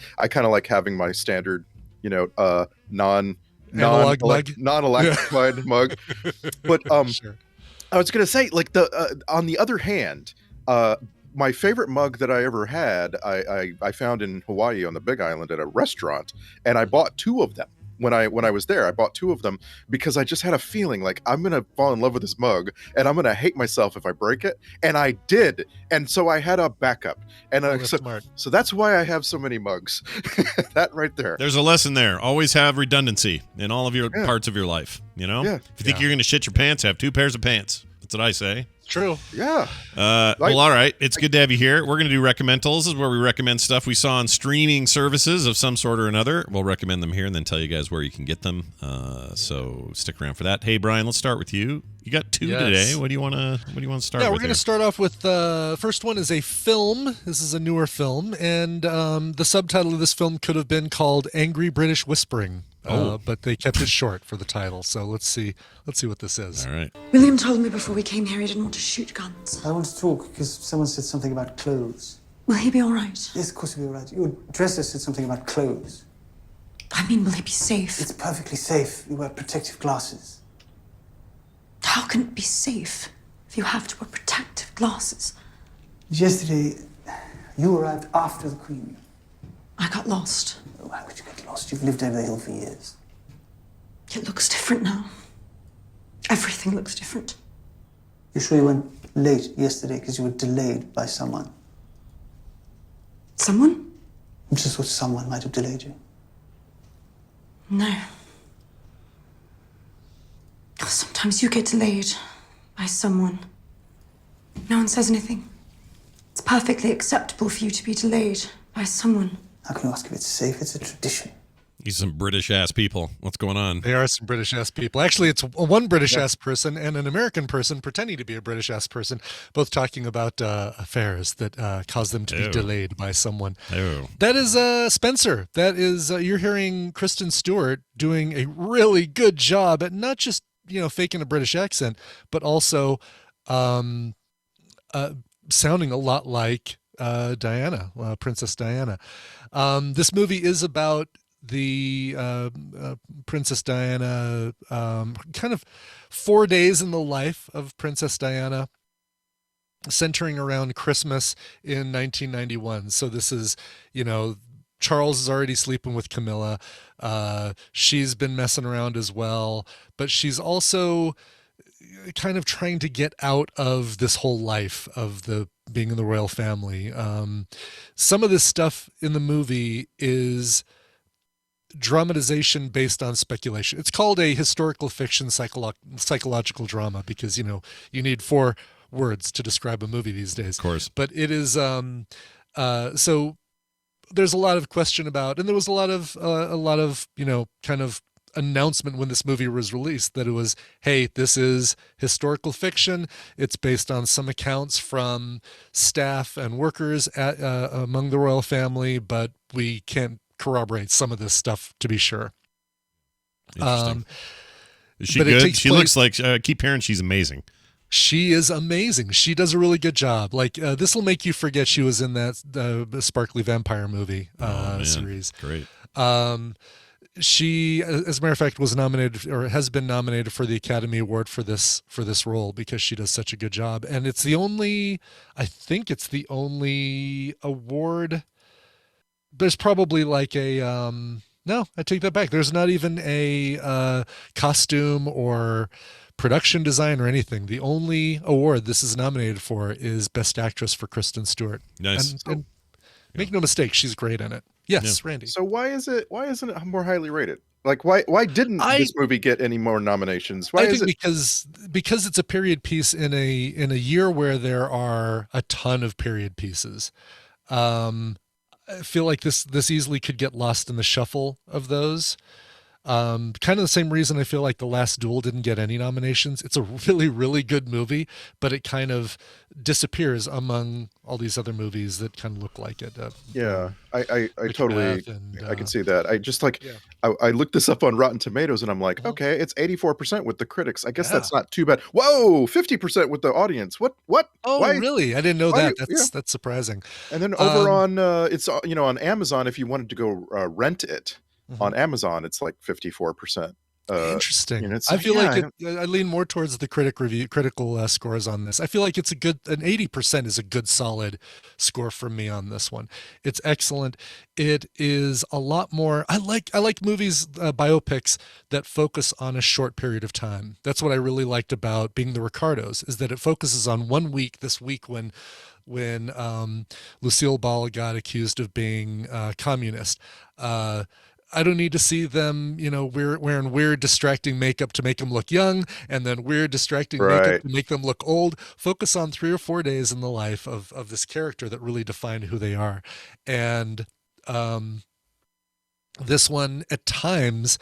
like having my standard, non-electrified mug. But Sure. I was gonna say like on the other hand, my favorite mug that I ever had, I found in Hawaii on the Big Island at a restaurant, and I bought 2 of them. When I was there, I bought 2 of them because I just had a feeling like I'm gonna fall in love with this mug and I'm gonna hate myself if I break it, and I did, and so I had a backup, and so that's why I have so many mugs. That right there. There's a lesson there. Always have redundancy in all of your parts of your life. If you think you're gonna shit your pants, have 2 pairs of pants. That's what I say. True. Yeah. Well, all right. It's good to have you here. We're going to do recommendals. This is where we recommend stuff we saw on streaming services of some sort or another. We'll recommend them here and then tell you guys where you can get them. So stick around for that. Hey, Brian, let's start with you. You got two today. What do you want to start with? Yeah, we're going to start off with first one is a film. This is a newer film, and the subtitle of this film could have been called Angry British Whispering. But they kept it short for the title. So let's see what this is. All right. William told me before we came here he didn't want to shoot guns. I want to talk because someone said something about clothes. Will he be all right? Yes, of course he'll be all right. Your dresser said something about clothes. I mean, will he be safe? It's perfectly safe. You wear protective glasses. How can it be safe if you have to wear protective glasses? Yesterday, you arrived after the Queen. I got lost. Why would you get lost? You've lived over the hill for years. It looks different now. Everything looks different. You're sure you went late yesterday because you were delayed by someone? Someone? I just thought someone might have delayed you. No. Sometimes you get delayed by someone. No one says anything. It's perfectly acceptable for you to be delayed by someone. How can you ask if it's safe? It's a tradition. These some British-ass people. What's going on? They are some British-ass people. Actually, it's one British-ass person and an American person pretending to be a British-ass person, both talking about affairs that cause them to be delayed by someone. That is Spencer. That is, you're hearing Kristen Stewart doing a really good job at not just, faking a British accent, but also sounding a lot like Diana, Princess Diana. This movie is about the Princess Diana, kind of 4 days in the life of Princess Diana, centering around Christmas in 1991. So this is, Charles is already sleeping with Camilla. She's been messing around as well, but she's also kind of trying to get out of this whole life of the being in the royal family. Some of this stuff in the movie is dramatization based on speculation. It's called a historical fiction psychological drama because, you need 4 words to describe a movie these days. Of course. But it is, so there's a lot of question about, and there was a lot of, kind of announcement when this movie was released that it was, hey, this is historical fiction. It's based on some accounts from staff and workers among the royal family, but we can't corroborate some of this stuff to be sure. Interesting. Is she good? She looks like, keep hearing she's amazing. She is amazing. She does a really good job. Like, this will make you forget she was in that Sparkly Vampire movie series. Great. She, as a matter of fact, was nominated or has been nominated for the Academy Award for this role because she does such a good job. And it's I think it's the only award. There's probably like no, I take that back. There's not even a costume or production design or anything. The only award this is nominated for is Best Actress for Kristen Stewart. Nice. And make no mistake, she's great in it. Yes, yeah. Randy. So why isn't it more highly rated? Like why didn't this movie get any more nominations? I think because it's a period piece in a year where there are a ton of period pieces. I feel like this easily could get lost in the shuffle of those. Kind of the same reason I feel like The Last Duel didn't get any nominations. It's a really, really good movie, but it kind of disappears among all these other movies that kind of look like it. I totally, I can see that. I just I looked this up on Rotten Tomatoes and I'm like, okay, it's 84% with the critics. I guess that's not too bad. Whoa, 50% with the audience. What? Oh, Why? Really? I didn't know that. That's surprising. And then over on, it's, on Amazon, if you wanted to go rent it, on Amazon, it's like 54%. Interesting. I feel like I lean more towards the critical scores on this. I feel like it's an 80% is a good solid score from me on this one. It's excellent. It is a lot more. I like movies, biopics that focus on a short period of time. That's what I really liked about Being the Ricardos, is that it focuses on 1 week. This week when Lucille Ball got accused of being communist. I don't need to see them, wearing weird, distracting makeup to make them look young, and then weird, distracting makeup to make them look old. Focus on 3 or 4 days in the life of this character that really define who they are. And this one, at times,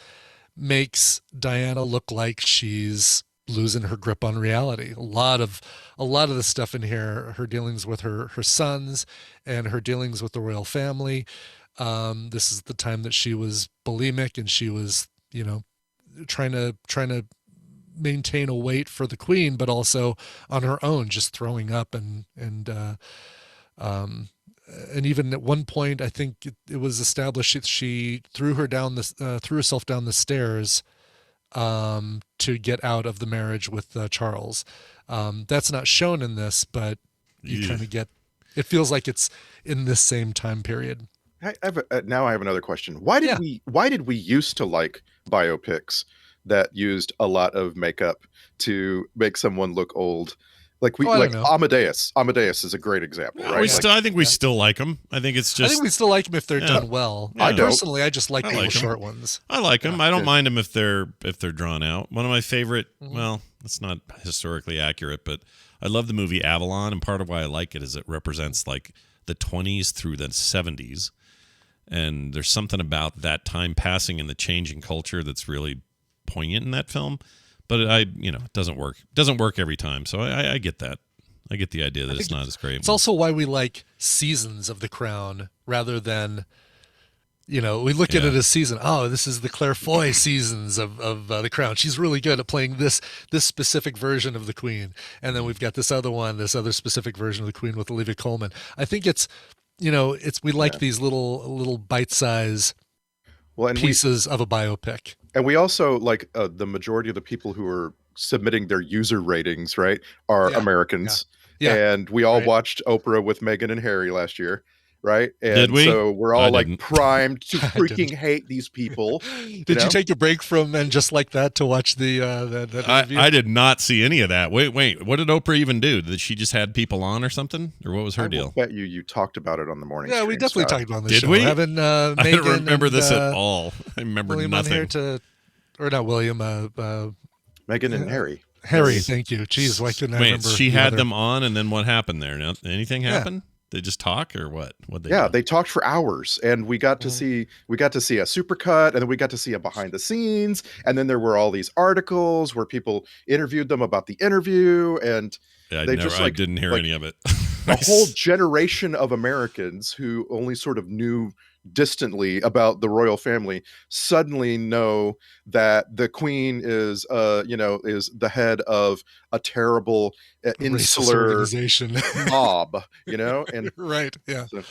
makes Diana look like she's losing her grip on reality. A lot of the stuff in here, her dealings with her sons and her dealings with the royal family. This is the time that she was bulimic and she was, trying to maintain a weight for the queen, but also on her own, just throwing up and even at one point, I think it was established that she threw herself down the stairs to get out of the marriage with Charles. That's not shown in this, but you kind of get. It feels like it's in this same time period. Now I have another question. Why did we used to like biopics that used a lot of makeup to make someone look old? Like Amadeus. Amadeus is a great example, right? I think we still like them. I think it's just. I think we still like them if they're done well. I personally, I just like the little short ones. I like them. I don't mind them if they're drawn out. One of my favorite. Well, it's not historically accurate, but I love the movie Avalon, and part of why I like it is it represents like the 20s through the 70s, and there's something about that time passing and the changing culture that's really poignant in that film. But it doesn't work. It doesn't work every time. So I get that. I get the idea that it's not as great. It's also why we like seasons of The Crown rather than, we look at it as season. Oh, this is the Claire Foy seasons of The Crown. She's really good at playing this specific version of the Queen. And then we've got this other specific version of the Queen with Olivia Colman. I think it's, we like these little bite-size pieces of a biopic. And we also like the majority of the people who are submitting their user ratings, right, are Americans. Yeah. And we all watched Oprah with Meghan and Harry last year, right? And did we? So we're all primed to freaking hate these people. Did you take a break from And Just Like That to watch the interview? I did not see any of that. Wait, what did Oprah even do? Did she just had people on or something? Or what was her deal? I bet you talked about it on the morning. Yeah, we definitely talked about this. Did we? Having I don't remember this at all. I remember William nothing. Or not William. Meghan and Harry. Harry, thank you. Jeez, why couldn't I remember? She had them on, and then what happened there? Anything happened? They just talk, or what? They talked for hours, and we got to see a supercut, and then we got to see a behind the scenes, and then there were all these articles where people interviewed them about the interview, and I didn't hear any of it. A whole generation of Americans who only sort of knew distantly about the royal family suddenly know that the Queen is the head of a terrible insular organization mob, and right, yeah. So.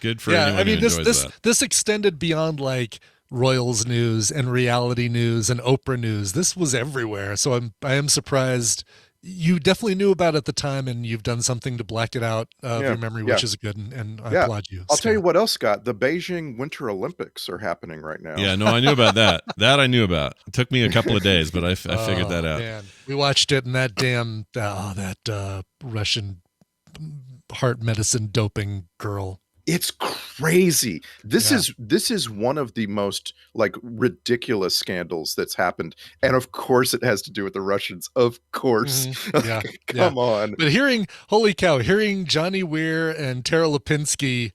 Good for anyone who enjoys that. This extended beyond like Royals news and reality news and Oprah news. This was everywhere. So I am surprised. You definitely knew about it at the time, and you've done something to black it out of your memory, which is good, and I applaud you. I'll tell you what else, Scott. The Beijing Winter Olympics are happening right now. Yeah, no, I knew about that. That I knew about. It took me a couple of days, but I figured that out. Man. We watched it, and that damn Russian heart medicine doping girl. It's crazy. This is one of the most like ridiculous scandals that's happened, and of course it has to do with the Russians. Of course, come on. But hearing Johnny Weir and Tara Lipinski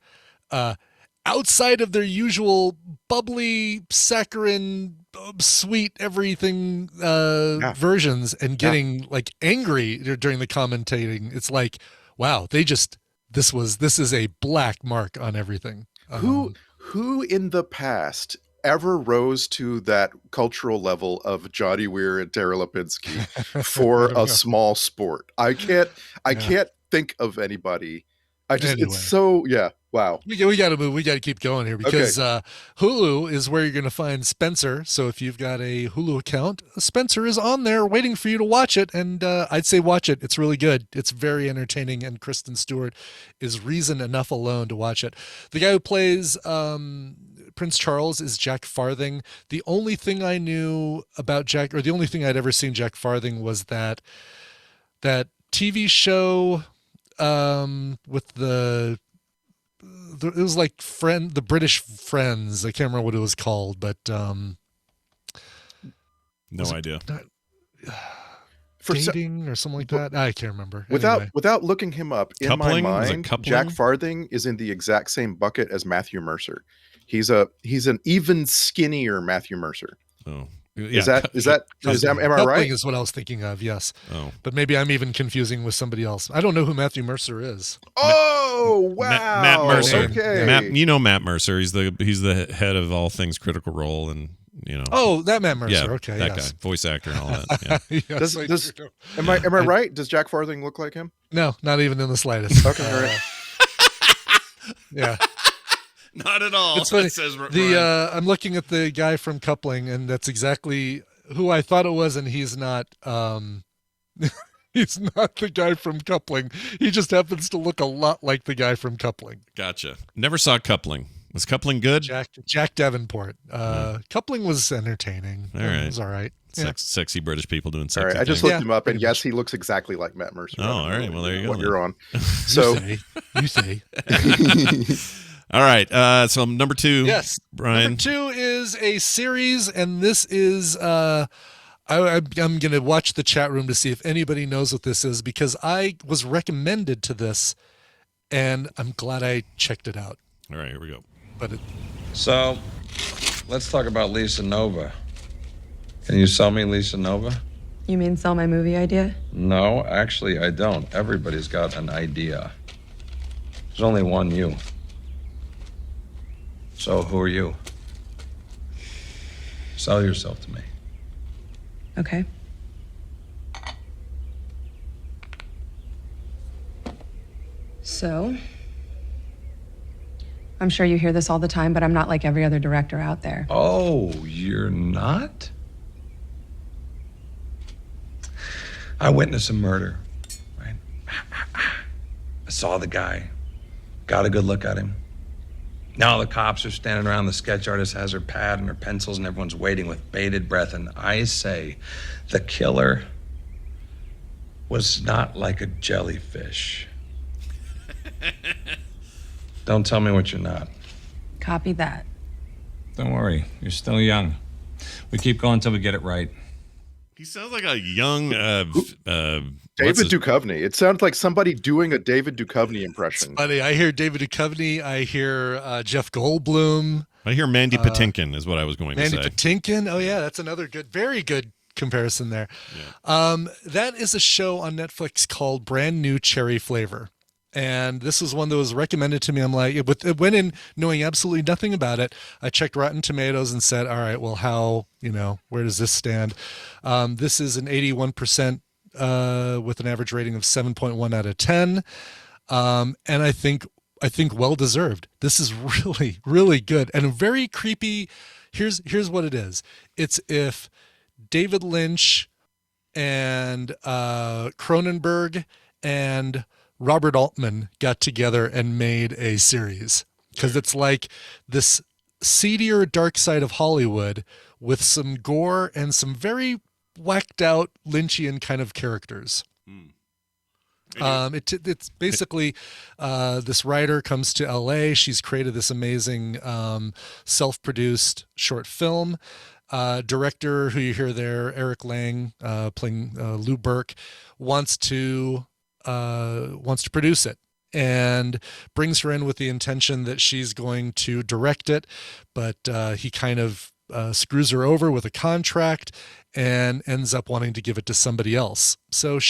outside of their usual bubbly, saccharine, sweet everything versions, and getting like angry during the commentating, it's like, wow, this is a black mark on everything. Who in the past ever rose to that cultural level of Johnny Weir and Tara Lipinski for a small sport? I can't think of anybody. It's so wow. We got to move. We got to keep going here because Hulu is where you're going to find Spencer. So if you've got a Hulu account, Spencer is on there waiting for you to watch it. And I'd say watch it. It's really good. It's very entertaining. And Kristen Stewart is reason enough alone to watch it. The guy who plays Prince Charles is Jack Farthing. The only thing I knew about Jack, or the only thing I'd ever seen Jack Farthing, was that TV show with the it was like the British Friends. I can't remember what it was called, but no idea. Dating or something like that. I can't remember. Anyway. Without looking him up, Coupling? in my Was it mind, Coupling? Jack Farthing is in the exact same bucket as Matthew Mercer. He's an even skinnier Matthew Mercer. Oh. Yeah. Am I right? Coupling is what I was thinking of, yes. Oh. But maybe I'm even confusing with somebody else. I don't know who Matthew Mercer is. Oh, wow. Matt Mercer. Okay. Matt Mercer. He's the head of all things Critical Role, and Oh, that Matt Mercer. Yeah, Okay, that yes. guy, voice actor and all that. Yeah. Yes, am I right? Does Jack Farthing look like him? No, not even in the slightest. Okay, all right. Yeah. Not at all. It's funny. It says I'm looking at the guy from Coupling, and that's exactly who I thought it was, and he's not. He's not the guy from Coupling. He just happens to look a lot like the guy from Coupling. Gotcha. Never saw Coupling. Was Coupling good? Jack Davenport. Coupling was entertaining. All right. It was all right. Sexy British people doing sexy All right, I just things. looked him up, and yes, he looks exactly like Matt Mercer. Oh, all right. Well, there you go. What you're on. You say. All right. So number 2. Yes. Brian. Number 2 is a series, and this is I'm going to watch the chat room to see if anybody knows what this is, because I was recommended to this, and I'm glad I checked it out. All right, here we go. So, let's talk about Lisa Nova. Can you sell me Lisa Nova? You mean sell my movie idea? No, actually, I don't. Everybody's got an idea. There's only one you. So, who are you? Sell yourself to me. Okay. So, I'm sure you hear this all the time, but I'm not like every other director out there. Oh, you're not? I witnessed a murder, right? I saw the guy, got a good look at him. Now the cops are standing around, the sketch artist has her pad and her pencils, and everyone's waiting with bated breath. And I say, the killer was not like a jellyfish. Don't tell me what you're not. Copy that. Don't worry, you're still young. We keep going until we get it right. He sounds like a young David Duchovny. It sounds like somebody doing a David Duchovny impression. It's funny. I hear David Duchovny. I hear Jeff Goldblum. I hear Mandy Patinkin is what I was going to say. Mandy Patinkin. Oh yeah, that's another very good comparison there. Yeah. That is a show on Netflix called Brand New Cherry Flavor. And this was one that was recommended to me. I'm like, it went in knowing absolutely nothing about it. I checked Rotten Tomatoes and said, all right, well, where does this stand? This is an 81% with an average rating of 7.1 out of 10. And I think well-deserved. This is really, really good and very creepy. Here's what it is. It's if David Lynch and Cronenberg and Robert Altman got together and made a series, because it's like this seedier dark side of Hollywood with some gore and some very whacked out Lynchian kind of characters. It's basically this writer comes to LA. She's created this amazing self-produced short film. Director who you hear there, Eric Lang, playing Lou Burke, wants to produce it, and brings her in with the intention that she's going to direct it, but he kind of screws her over with a contract and ends up wanting to give it to somebody else. So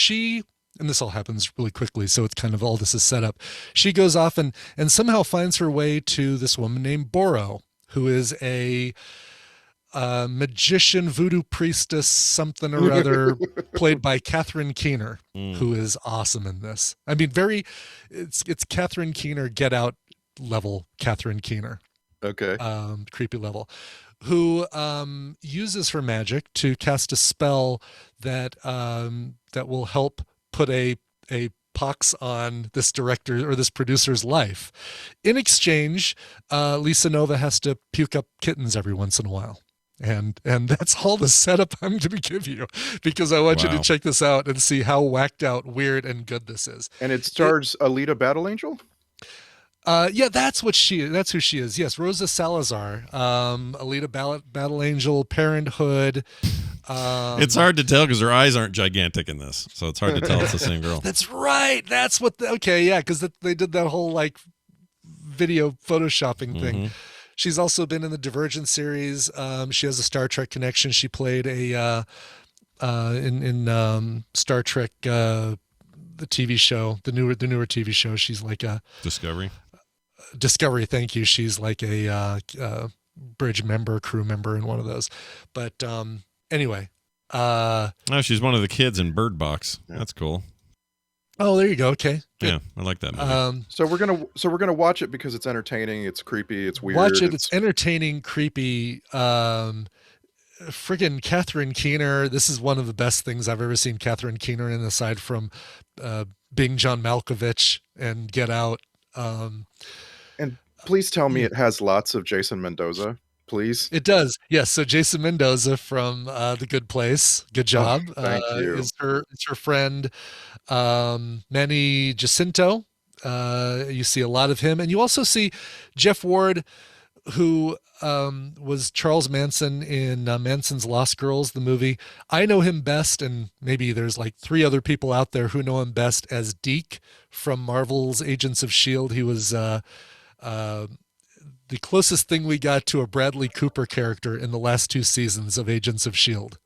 and this all happens really quickly, so it's kind of all this is set up. She goes off and somehow finds her way to this woman named Boro, who is a magician, voodoo priestess, something or other, played by Catherine Keener, who is awesome in this. I mean, it's Catherine Keener, Get Out level Catherine Keener. Okay. Creepy level, who uses her magic to cast a spell that will help put a pox on this director or this producer's life. In exchange, Lisa Nova has to puke up kittens every once in a while. And that's all the setup I'm going to give you, because I want you to check this out and see how whacked out, weird, and good this is. And it stars Alita Battle Angel? Yeah, that's who she is. Yes, Rosa Salazar, Alita Battle Angel, Parenthood. It's hard to tell because her eyes aren't gigantic in this, so it's hard to tell it's the same girl. That's right. That's what. Because they did that whole like video photoshopping thing. She's also been in the Divergent series. She has a Star Trek connection. She played in Star Trek the TV show, the newer TV show. She's like a Discovery. Thank you. She's like a bridge member, crew member in one of those. But anyway, she's one of the kids in Bird Box. That's cool. Oh, there you go. Okay. Good. Yeah, I like that movie. So we're gonna watch it because it's entertaining, it's creepy, it's weird. Watch it. It's entertaining, creepy. Friggin' Catherine Keener. This is one of the best things I've ever seen Catherine Keener in, aside from being John Malkovich and Get Out. And please tell me it has lots of Jason Mendoza. Please. It does. Yes. So Jason Mendoza from The Good Place. Good job. Thank you. Is her friend Manny Jacinto. You see a lot of him, and you also see Jeff Ward, who was Charles Manson in Manson's Lost Girls, the movie. I know him best, and maybe there's like 3 other people out there who know him best as Deke from Marvel's Agents of S.H.I.E.L.D. He was the closest thing we got to a Bradley Cooper character in the last 2 seasons of Agents of S.H.I.E.L.D.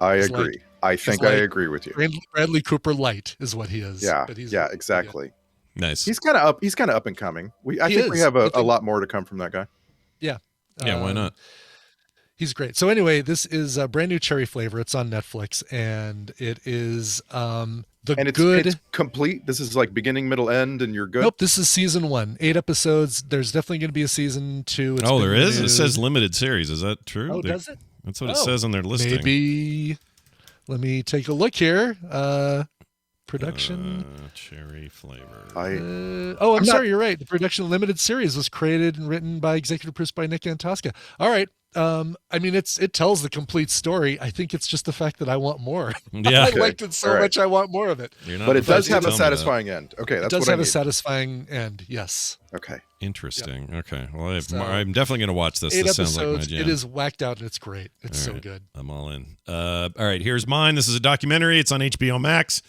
I agree. I think I agree with you. Bradley Cooper light is what he is. Yeah, but he's, exactly. Yeah. Nice. He's kind of up. He's kind of up and coming. I think we have a lot more to come from that guy. Yeah. Yeah. Why not? He's great. So anyway, this is a brand new cherry flavor. It's on Netflix, and it is it's complete. This is like beginning, middle, end, and you're good. Nope. This is season 1, 8 episodes. There's definitely going to be a season 2. Oh, there is. It says limited series. Is that true? Oh, does it? That's what it says on their listing. Maybe. Let me take a look here. Production cherry flavor. I'm sorry, you're right. The production limited series was created and written by executive produced by Nick Antosca. All right. I mean, it tells the complete story. I think it's just the fact that I want more. Yeah. I liked it so much. I want more of it. But it does have a satisfying end. Okay, that's it does what I have need. a satisfying end. Yes. Okay. Interesting. Yep. Okay. Well, I'm definitely going to watch this. 8 This episodes. sounds like my jam. It is whacked out and it's great. It's so good. I'm all in. All right. Here's mine. This is a documentary. It's on HBO Max.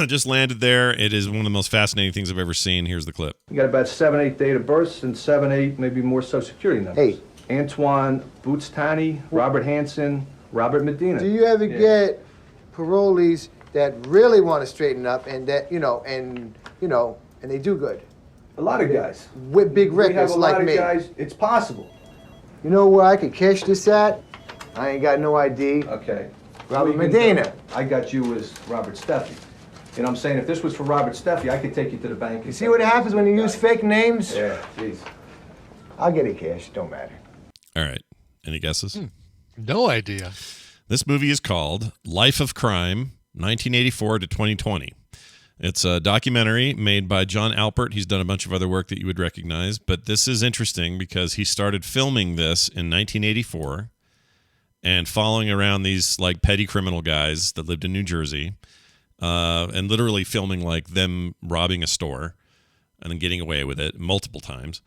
Just landed there. It is one of the most fascinating things I've ever seen. Here's the clip. You got about 7, 8 date of births and 7, 8 maybe more social security numbers. 8. Antoine Boutstani, Robert Hansen, Robert Medina. Do you ever get parolees that really want to straighten up and that and they do good? A lot of guys. With big records we have a like lot of me. guys. It's possible. You know where I could cash this at? I ain't got no ID. Okay. Robert Medina. I got you as Robert Steffi. You know what I'm saying? If this was for Robert Steffi, I could take you to the bank. You see what happens when you use fake names? Yeah, jeez. I'll get it cash. Don't matter. All right. Any guesses? No idea. This movie is called Life of Crime, 1984 to 2020. It's a documentary made by John Alpert. He's done a bunch of other work that you would recognize, but this is interesting because he started filming this in 1984 and following around these like petty criminal guys that lived in New Jersey, and literally filming like them robbing a store and then getting away with it multiple times.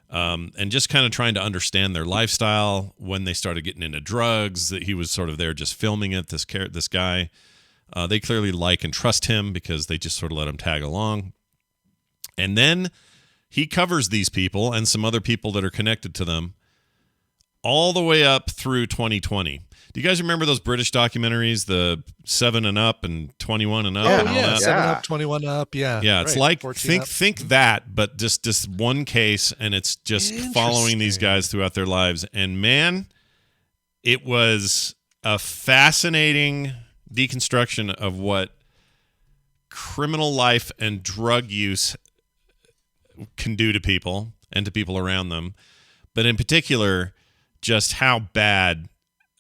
And just kind of trying to understand their lifestyle when they started getting into drugs, that he was sort of there just filming it. This guy, they clearly like and trust him because they just sort of let him tag along. And then he covers these people and some other people that are connected to them all the way up through 2020. Do you guys remember those British documentaries, the 7 and up and 21 and up? Oh, and all yeah. that? 7 up, 21 up. Yeah. Yeah. It's right. like, think that, but just one case, and it's just following these guys throughout their lives. And man, it was a fascinating deconstruction of what criminal life and drug use can do to people and to people around them. But in particular, just how bad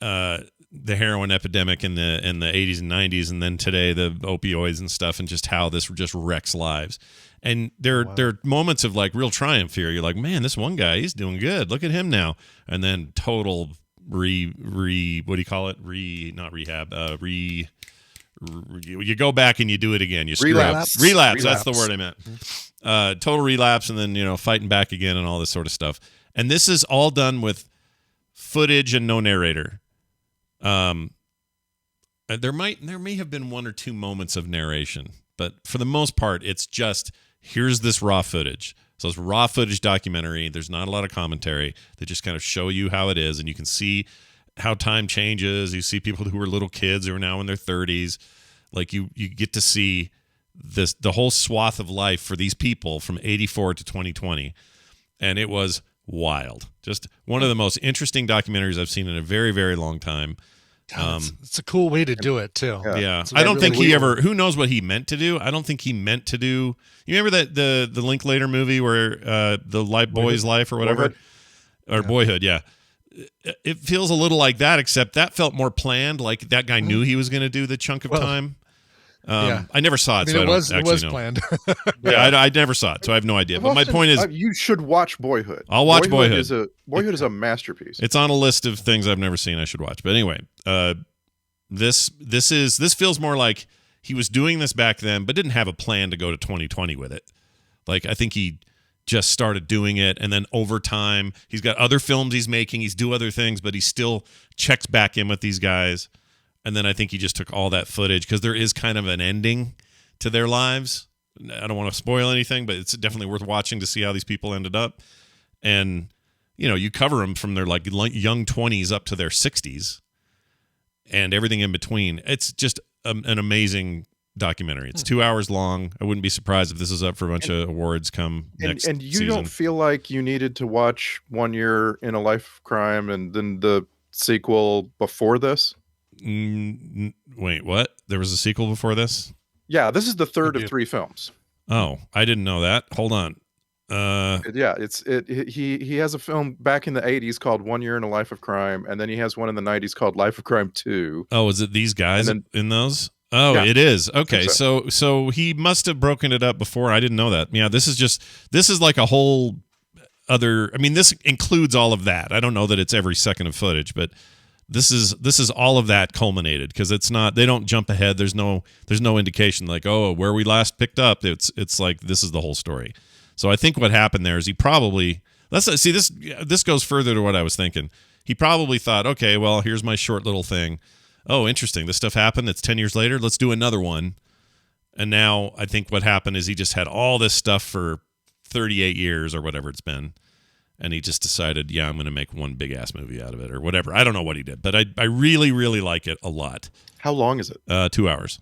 the heroin epidemic in the 80s and 90s, and then today the opioids and stuff, and just how this just wrecks lives. And there are moments of like real triumph here. You're like, man, this one guy, he's doing good. Look at him now. And then total what do you call it? Not rehab. You go back and you do it again. You screw up. Relapse. That's the word I meant. total relapse, and then fighting back again and all this sort of stuff. And this is all done with footage and no narrator. There may have been one or two moments of narration, but for the most part, it's just here's this raw footage. So it's raw footage documentary. There's not a lot of commentary. They just kind of show you how it is, and you can see how time changes. You see people who were little kids who are now in their 30s. Like you get to see the whole swath of life for these people from 84 to 2020, and it was wild. Just one of the most interesting documentaries I've seen in a very, very long time. It's a cool way to do it too. Yeah. I don't think he ever, who knows what he meant to do. I don't think he meant to do, you remember that the Linklater movie where the boy's life or whatever? Boyhood, yeah. It feels a little like that, except that felt more planned. Like that guy knew he was going to do the chunk of time. I never saw it, so I don't actually know. It was planned. I never saw it, so I have no idea. But my point is, you should watch Boyhood. I'll watch Boyhood. Boyhood is a masterpiece. It's on a list of things I've never seen I should watch. But anyway, this feels more like he was doing this back then, but didn't have a plan to go to 2020 with it. Like I think he just started doing it, and then over time, he's got other films he's making. He's do other things, but he still checks back in with these guys. And then I think he just took all that footage because there is kind of an ending to their lives. I don't want to spoil anything, but it's definitely worth watching to see how these people ended up. And, you cover them from their like young 20s up to their 60s and everything in between. It's just an amazing documentary. It's 2 hours long. I wouldn't be surprised if this is up for a bunch of awards come next season. And you don't feel like you needed to watch 1 Year in a Life of Crime and then the sequel before this? Wait, what? There was a sequel before this? Yeah, this is the third of 3 films. Oh, I didn't know that. Hold on. Yeah, he has a film back in the 80s called 1 Year in a Life of Crime, and then he has one in the 90s called Life of Crime 2. Oh, is it these guys in those? Oh, yeah, it is. Okay, so he must have broken it up before. I didn't know that. Yeah, this is like a whole other. I mean, this includes all of that. I don't know that it's every second of footage, but this is all of that culminated because it's not. They don't jump ahead. There's no indication like where we last picked up. It's like this is the whole story. So I think what happened there is he probably this goes further to what I was thinking. He probably thought, okay, well, here's my short little thing. Oh, interesting. This stuff happened. It's 10 years later. Let's do another one. And now I think what happened is he just had all this stuff for 38 years or whatever it's been. And he just decided, I'm going to make one big ass movie out of it or whatever. I don't know what he did, but I really, really like it a lot. How long is it? 2 hours.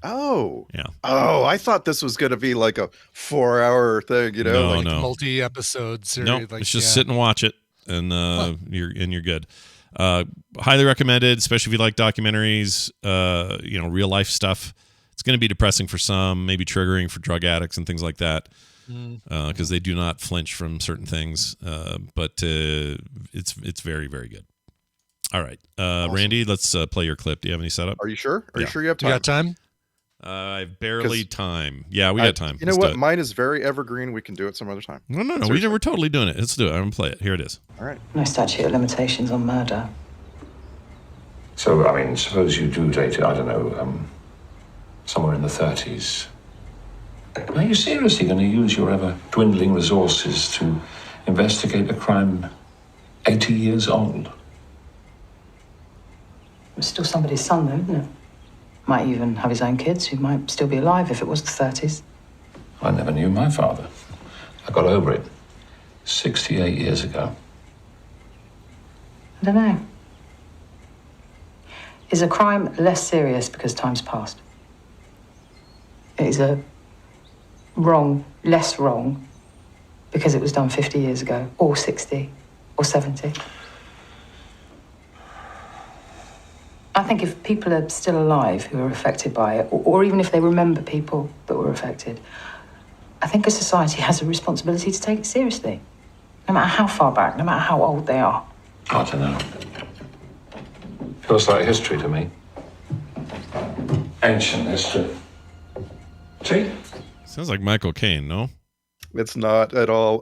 Oh. Yeah. Oh, I thought this was going to be like a 4-hour thing, No. Multi-episode series. No, it's just sit and watch it, and you're good. Highly recommended, especially if you like documentaries, real life stuff. It's going to be depressing for some, maybe triggering for drug addicts and things like that, because they do not flinch from certain things. But it's very, very good. All right, awesome. Randy, let's play your clip. Do you have any setup? Are you sure? Are you sure you have time? You got time? I've barely time. Yeah, we got time. You know what? Mine is very evergreen. We can do it some other time. No. We're totally doing it. Let's do it. I'm going to play it. Here it is. All right. No statute of limitations on murder. So, I mean, suppose you do date, I don't know, somewhere in the 30s. Are you seriously going to use your ever-dwindling resources to investigate a crime 80 years old? It's still somebody's son, though, isn't it? Might even have his own kids who might still be alive if it was the 30s. I never knew my father. I got over it 68 years ago. I don't know. Is a crime less serious because time's passed? Is a wrong less wrong because it was done 50 years ago, or 60, or 70? I think if people are still alive who are affected by it, or even if they remember people that were affected, I think a society has a responsibility to take it seriously. No matter how far back, no matter how old they are. I don't know. Feels like history to me. Ancient history. See? Sounds like Michael Caine, no? It's not at all.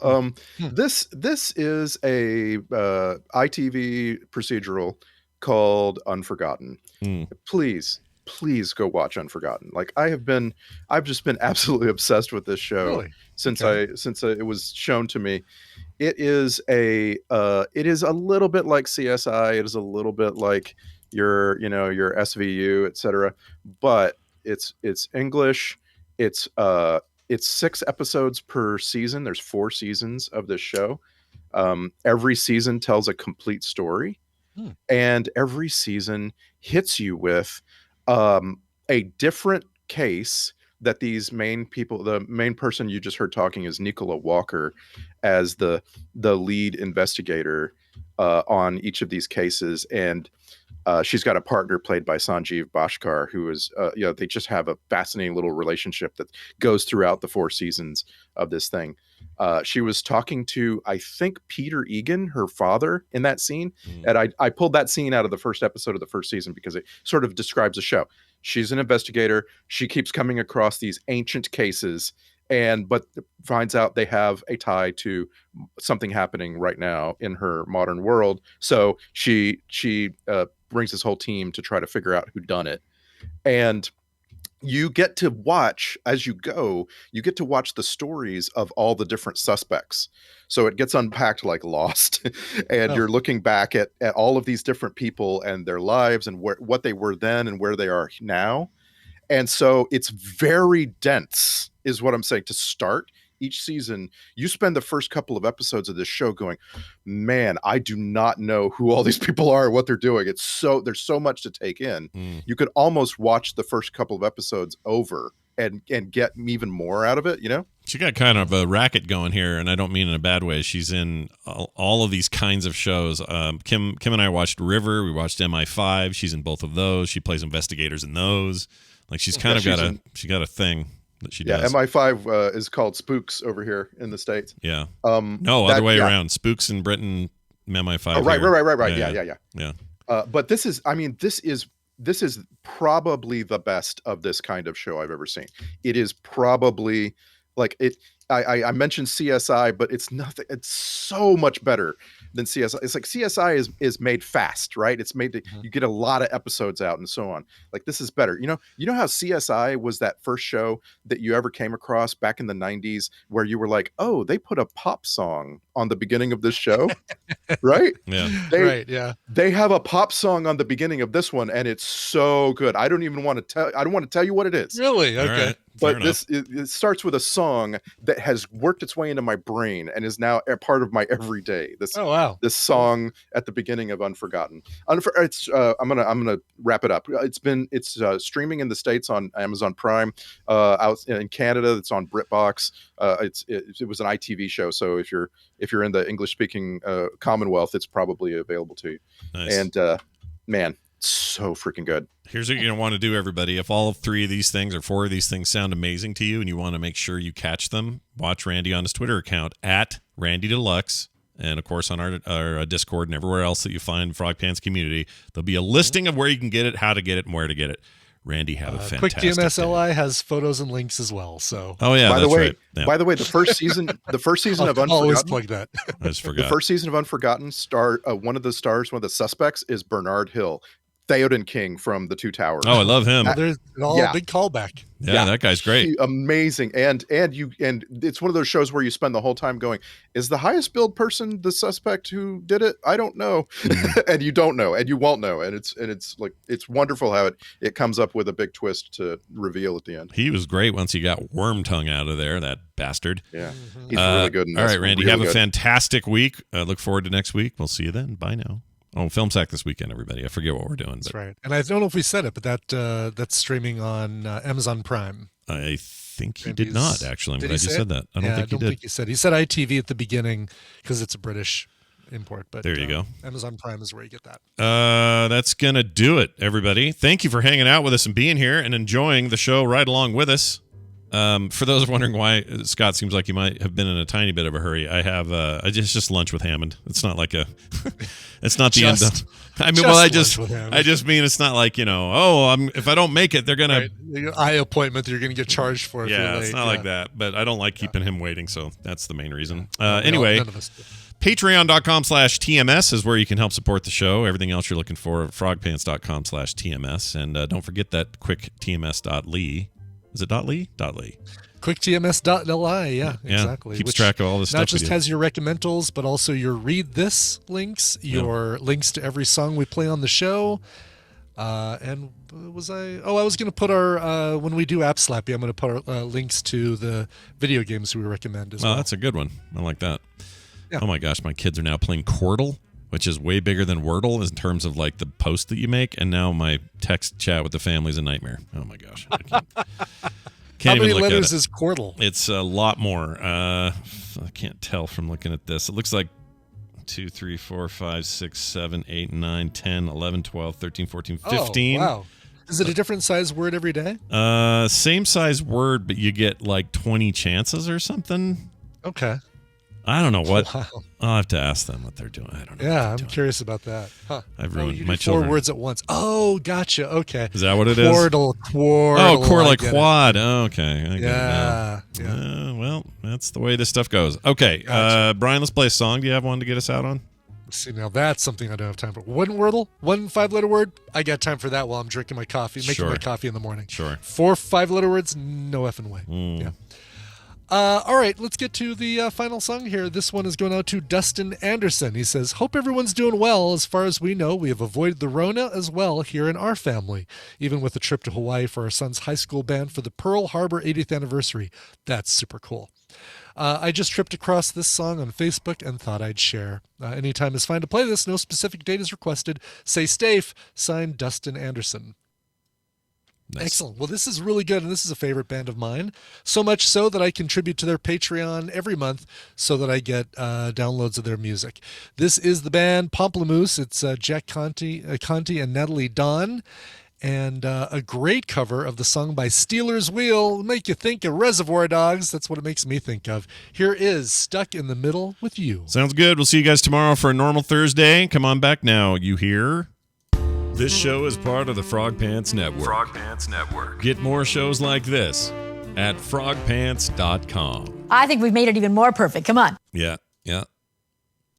This is a ITV procedural called Unforgotten. Please please go watch Unforgotten. Like I've just been absolutely obsessed with this show Really? since it was shown to me. It is a little bit like CSI. It is a little bit like your SVU, etc. But it's English. It's 6 episodes per season. There's 4 seasons of this show. Every season tells a complete story, and every season hits you with a different case that these main people. The main person you just heard talking is Nicola Walker, as the lead investigator on each of these cases, and she's got a partner played by Sanjeev Bhaskar, who is, they just have a fascinating little relationship that goes throughout the 4 seasons of this thing. She was talking to, I think, Peter Egan, her father, in that scene. And I pulled that scene out of the first episode of the first season because it sort of describes the show. She's an investigator. She keeps coming across these ancient cases, but finds out they have a tie to something happening right now in her modern world. So she brings this whole team to try to figure out who done it. And you get to watch, as you go, you get to watch the stories of all the different suspects. So it gets unpacked like Lost. And you're looking back at all of these different people and their lives and what they were then and where they are now. And so it's very dense, is what I'm saying, to start each season. You spend the first couple of episodes of this show going, man, I do not know who all these people are, what they're doing. There's so much to take in. You could almost watch the first couple of episodes over and get even more out of it, She got kind of a racket going here, and I don't mean in a bad way. She's in all of these kinds of shows. Kim and I watched River. We watched MI5. She's in both of those. She plays investigators in those. Like she's kind of got a thing that she does. Yeah, MI5 is called Spooks over here in the States. Yeah. No, other way around. Spooks in Britain, MI5. Oh, right. Here. Yeah. But this is probably the best of this kind of show I've ever seen. It is probably like it. I mentioned CSI, but it's nothing. It's so much better than CSI. It's like CSI is made fast, right? It's made to, you get a lot of episodes out and so on. Like this is better. You know how CSI was that first show that you ever came across back in the 90s where you were like, oh, they put a pop song on the beginning of this show, right? Yeah. Right. Yeah. They have a pop song on the beginning of this one, and it's so good. I don't even want to tell. I don't want to tell you what it is. Really? Okay. Right. But it starts with a song that has worked its way into my brain and is now a part of my everyday. This song at the beginning of Unforgotten. I'm gonna wrap it up. It's streaming in the States on Amazon Prime. Out in Canada, it's on BritBox. It was an ITV show, so if you're in the English speaking Commonwealth, it's probably available to you. Nice. And man, so freaking good. Here's what you're going to want to do, everybody. If all 3 of these things or 4 of these things sound amazing to you and you want to make sure you catch them, watch Randy on his Twitter account at Randy Deluxe. And, of course, on our Discord and everywhere else that you find Frog Pants community, there'll be a listing of where you can get it, how to get it, and where to get it. Randy, have a fantastic Quick TMS LI has photos and links as well. So by the way, the first season of Unforgotten. Always plug that. I just forgot. The first season of Unforgotten one of the suspects is Bernard Hill, Theoden King from The Two Towers. Oh, I love him. There's a big callback. Yeah, that guy's great. Amazing. And it's one of those shows where you spend the whole time going, is the highest billed person the suspect who did it? I don't know. And you don't know, and you won't know. And it's like, it's wonderful how it comes up with a big twist to reveal at the end. He was great once he got Worm Tongue out of there, that bastard. Yeah. He's really good. All right, Randy, have a fantastic week. Look forward to next week. We'll see you then. Bye now. Oh, Film Sack this weekend, everybody. I forget what we're doing. That's right. And I don't know if we said it, but that's streaming on Amazon Prime. I think he did not, actually. I'm glad you said that. I don't think he did. Think he said. He said ITV at the beginning because it's a British import. But there you go. Amazon Prime is where you get that. That's going to do it, everybody. Thank you for hanging out with us and being here and enjoying the show right along with us. For those wondering why Scott seems like he might have been in a tiny bit of a hurry, I have just lunch with Hammond. It's not like it's not the end of. I mean, well, I just mean it's not like, if I don't make it, they're gonna eye appointment that you're gonna get charged for. Yeah, it's not like that. But I don't like keeping him waiting, so that's the main reason. Anyway, Patreon.com/TMS is where you can help support the show. Everything else you're looking for at frogpants.com/TMS. And don't forget that quicktms.ly. Is it .ly? .ly. Quicktms.li, yeah, exactly. Keeps track of all this stuff. Not just has your recommendals, but also your read this links, your links to every song we play on the show. And I was going to put our, when we do App Slappy, I'm going to put our links to the video games we recommend as well. Oh, that's a good one. I like that. Yeah. Oh my gosh, my kids are now playing Quordle, which is way bigger than Wordle in terms of like the post that you make. And now my text chat with the family is a nightmare. Oh my gosh. I can't How many even look letters at it. is Quordle? It's a lot more. I can't tell from looking at this. It looks like 2, 3, 4, 5, 6, 7, 8, 9, 10, 11, 12, 13, 14, 15. Oh, wow. Is it a different size word every day? Same size word, but you get like 20 chances or something. Okay. I don't know what. Wow. I'll have to ask them what they're doing. I don't know. Yeah, I'm curious about that. Huh. I've ruined you my do children. 4 words at once. Oh, gotcha. Okay. Is that what it is? Quordle. Oh, core like quad. Oh, okay. I get it Yeah. now. Well, that's the way this stuff goes. Okay. Gotcha. Brian, let's play a song. Do you have one to get us out on? See, now that's something I don't have time for. One Wordle, 1 5-letter word. I got time for that while I'm drinking my coffee, making my coffee in the morning. Sure. 4 5-letter words, no effing way. Yeah. All right, let's get to the final song here. This one is going out to Dustin Anderson. He says, hope everyone's doing well. As far as we know, we have avoided the Rona as well here in our family, even with a trip to Hawaii for our son's high school band for the Pearl Harbor 80th anniversary. That's super cool. I just tripped across this song on Facebook and thought I'd share. Anytime is fine to play this. No specific date is requested. Say Stafe. Signed, Dustin Anderson. Nice. Excellent. Well, this is really good, and this is a favorite band of mine. So much so that I contribute to their Patreon every month so that I get downloads of their music. This is the band Pomplamoose. It's Jack Conti and Natalie Dawn. And a great cover of the song by Steelers Wheel. It'll make you think of Reservoir Dogs. That's what it makes me think of. Here is Stuck in the Middle with You. Sounds good. We'll see you guys tomorrow for a normal Thursday. Come on back now. You hear? This show is part of the Frog Pants Network. Frog Pants Network. Get more shows like this at frogpants.com. I think we've made it even more perfect. Come on. Yeah.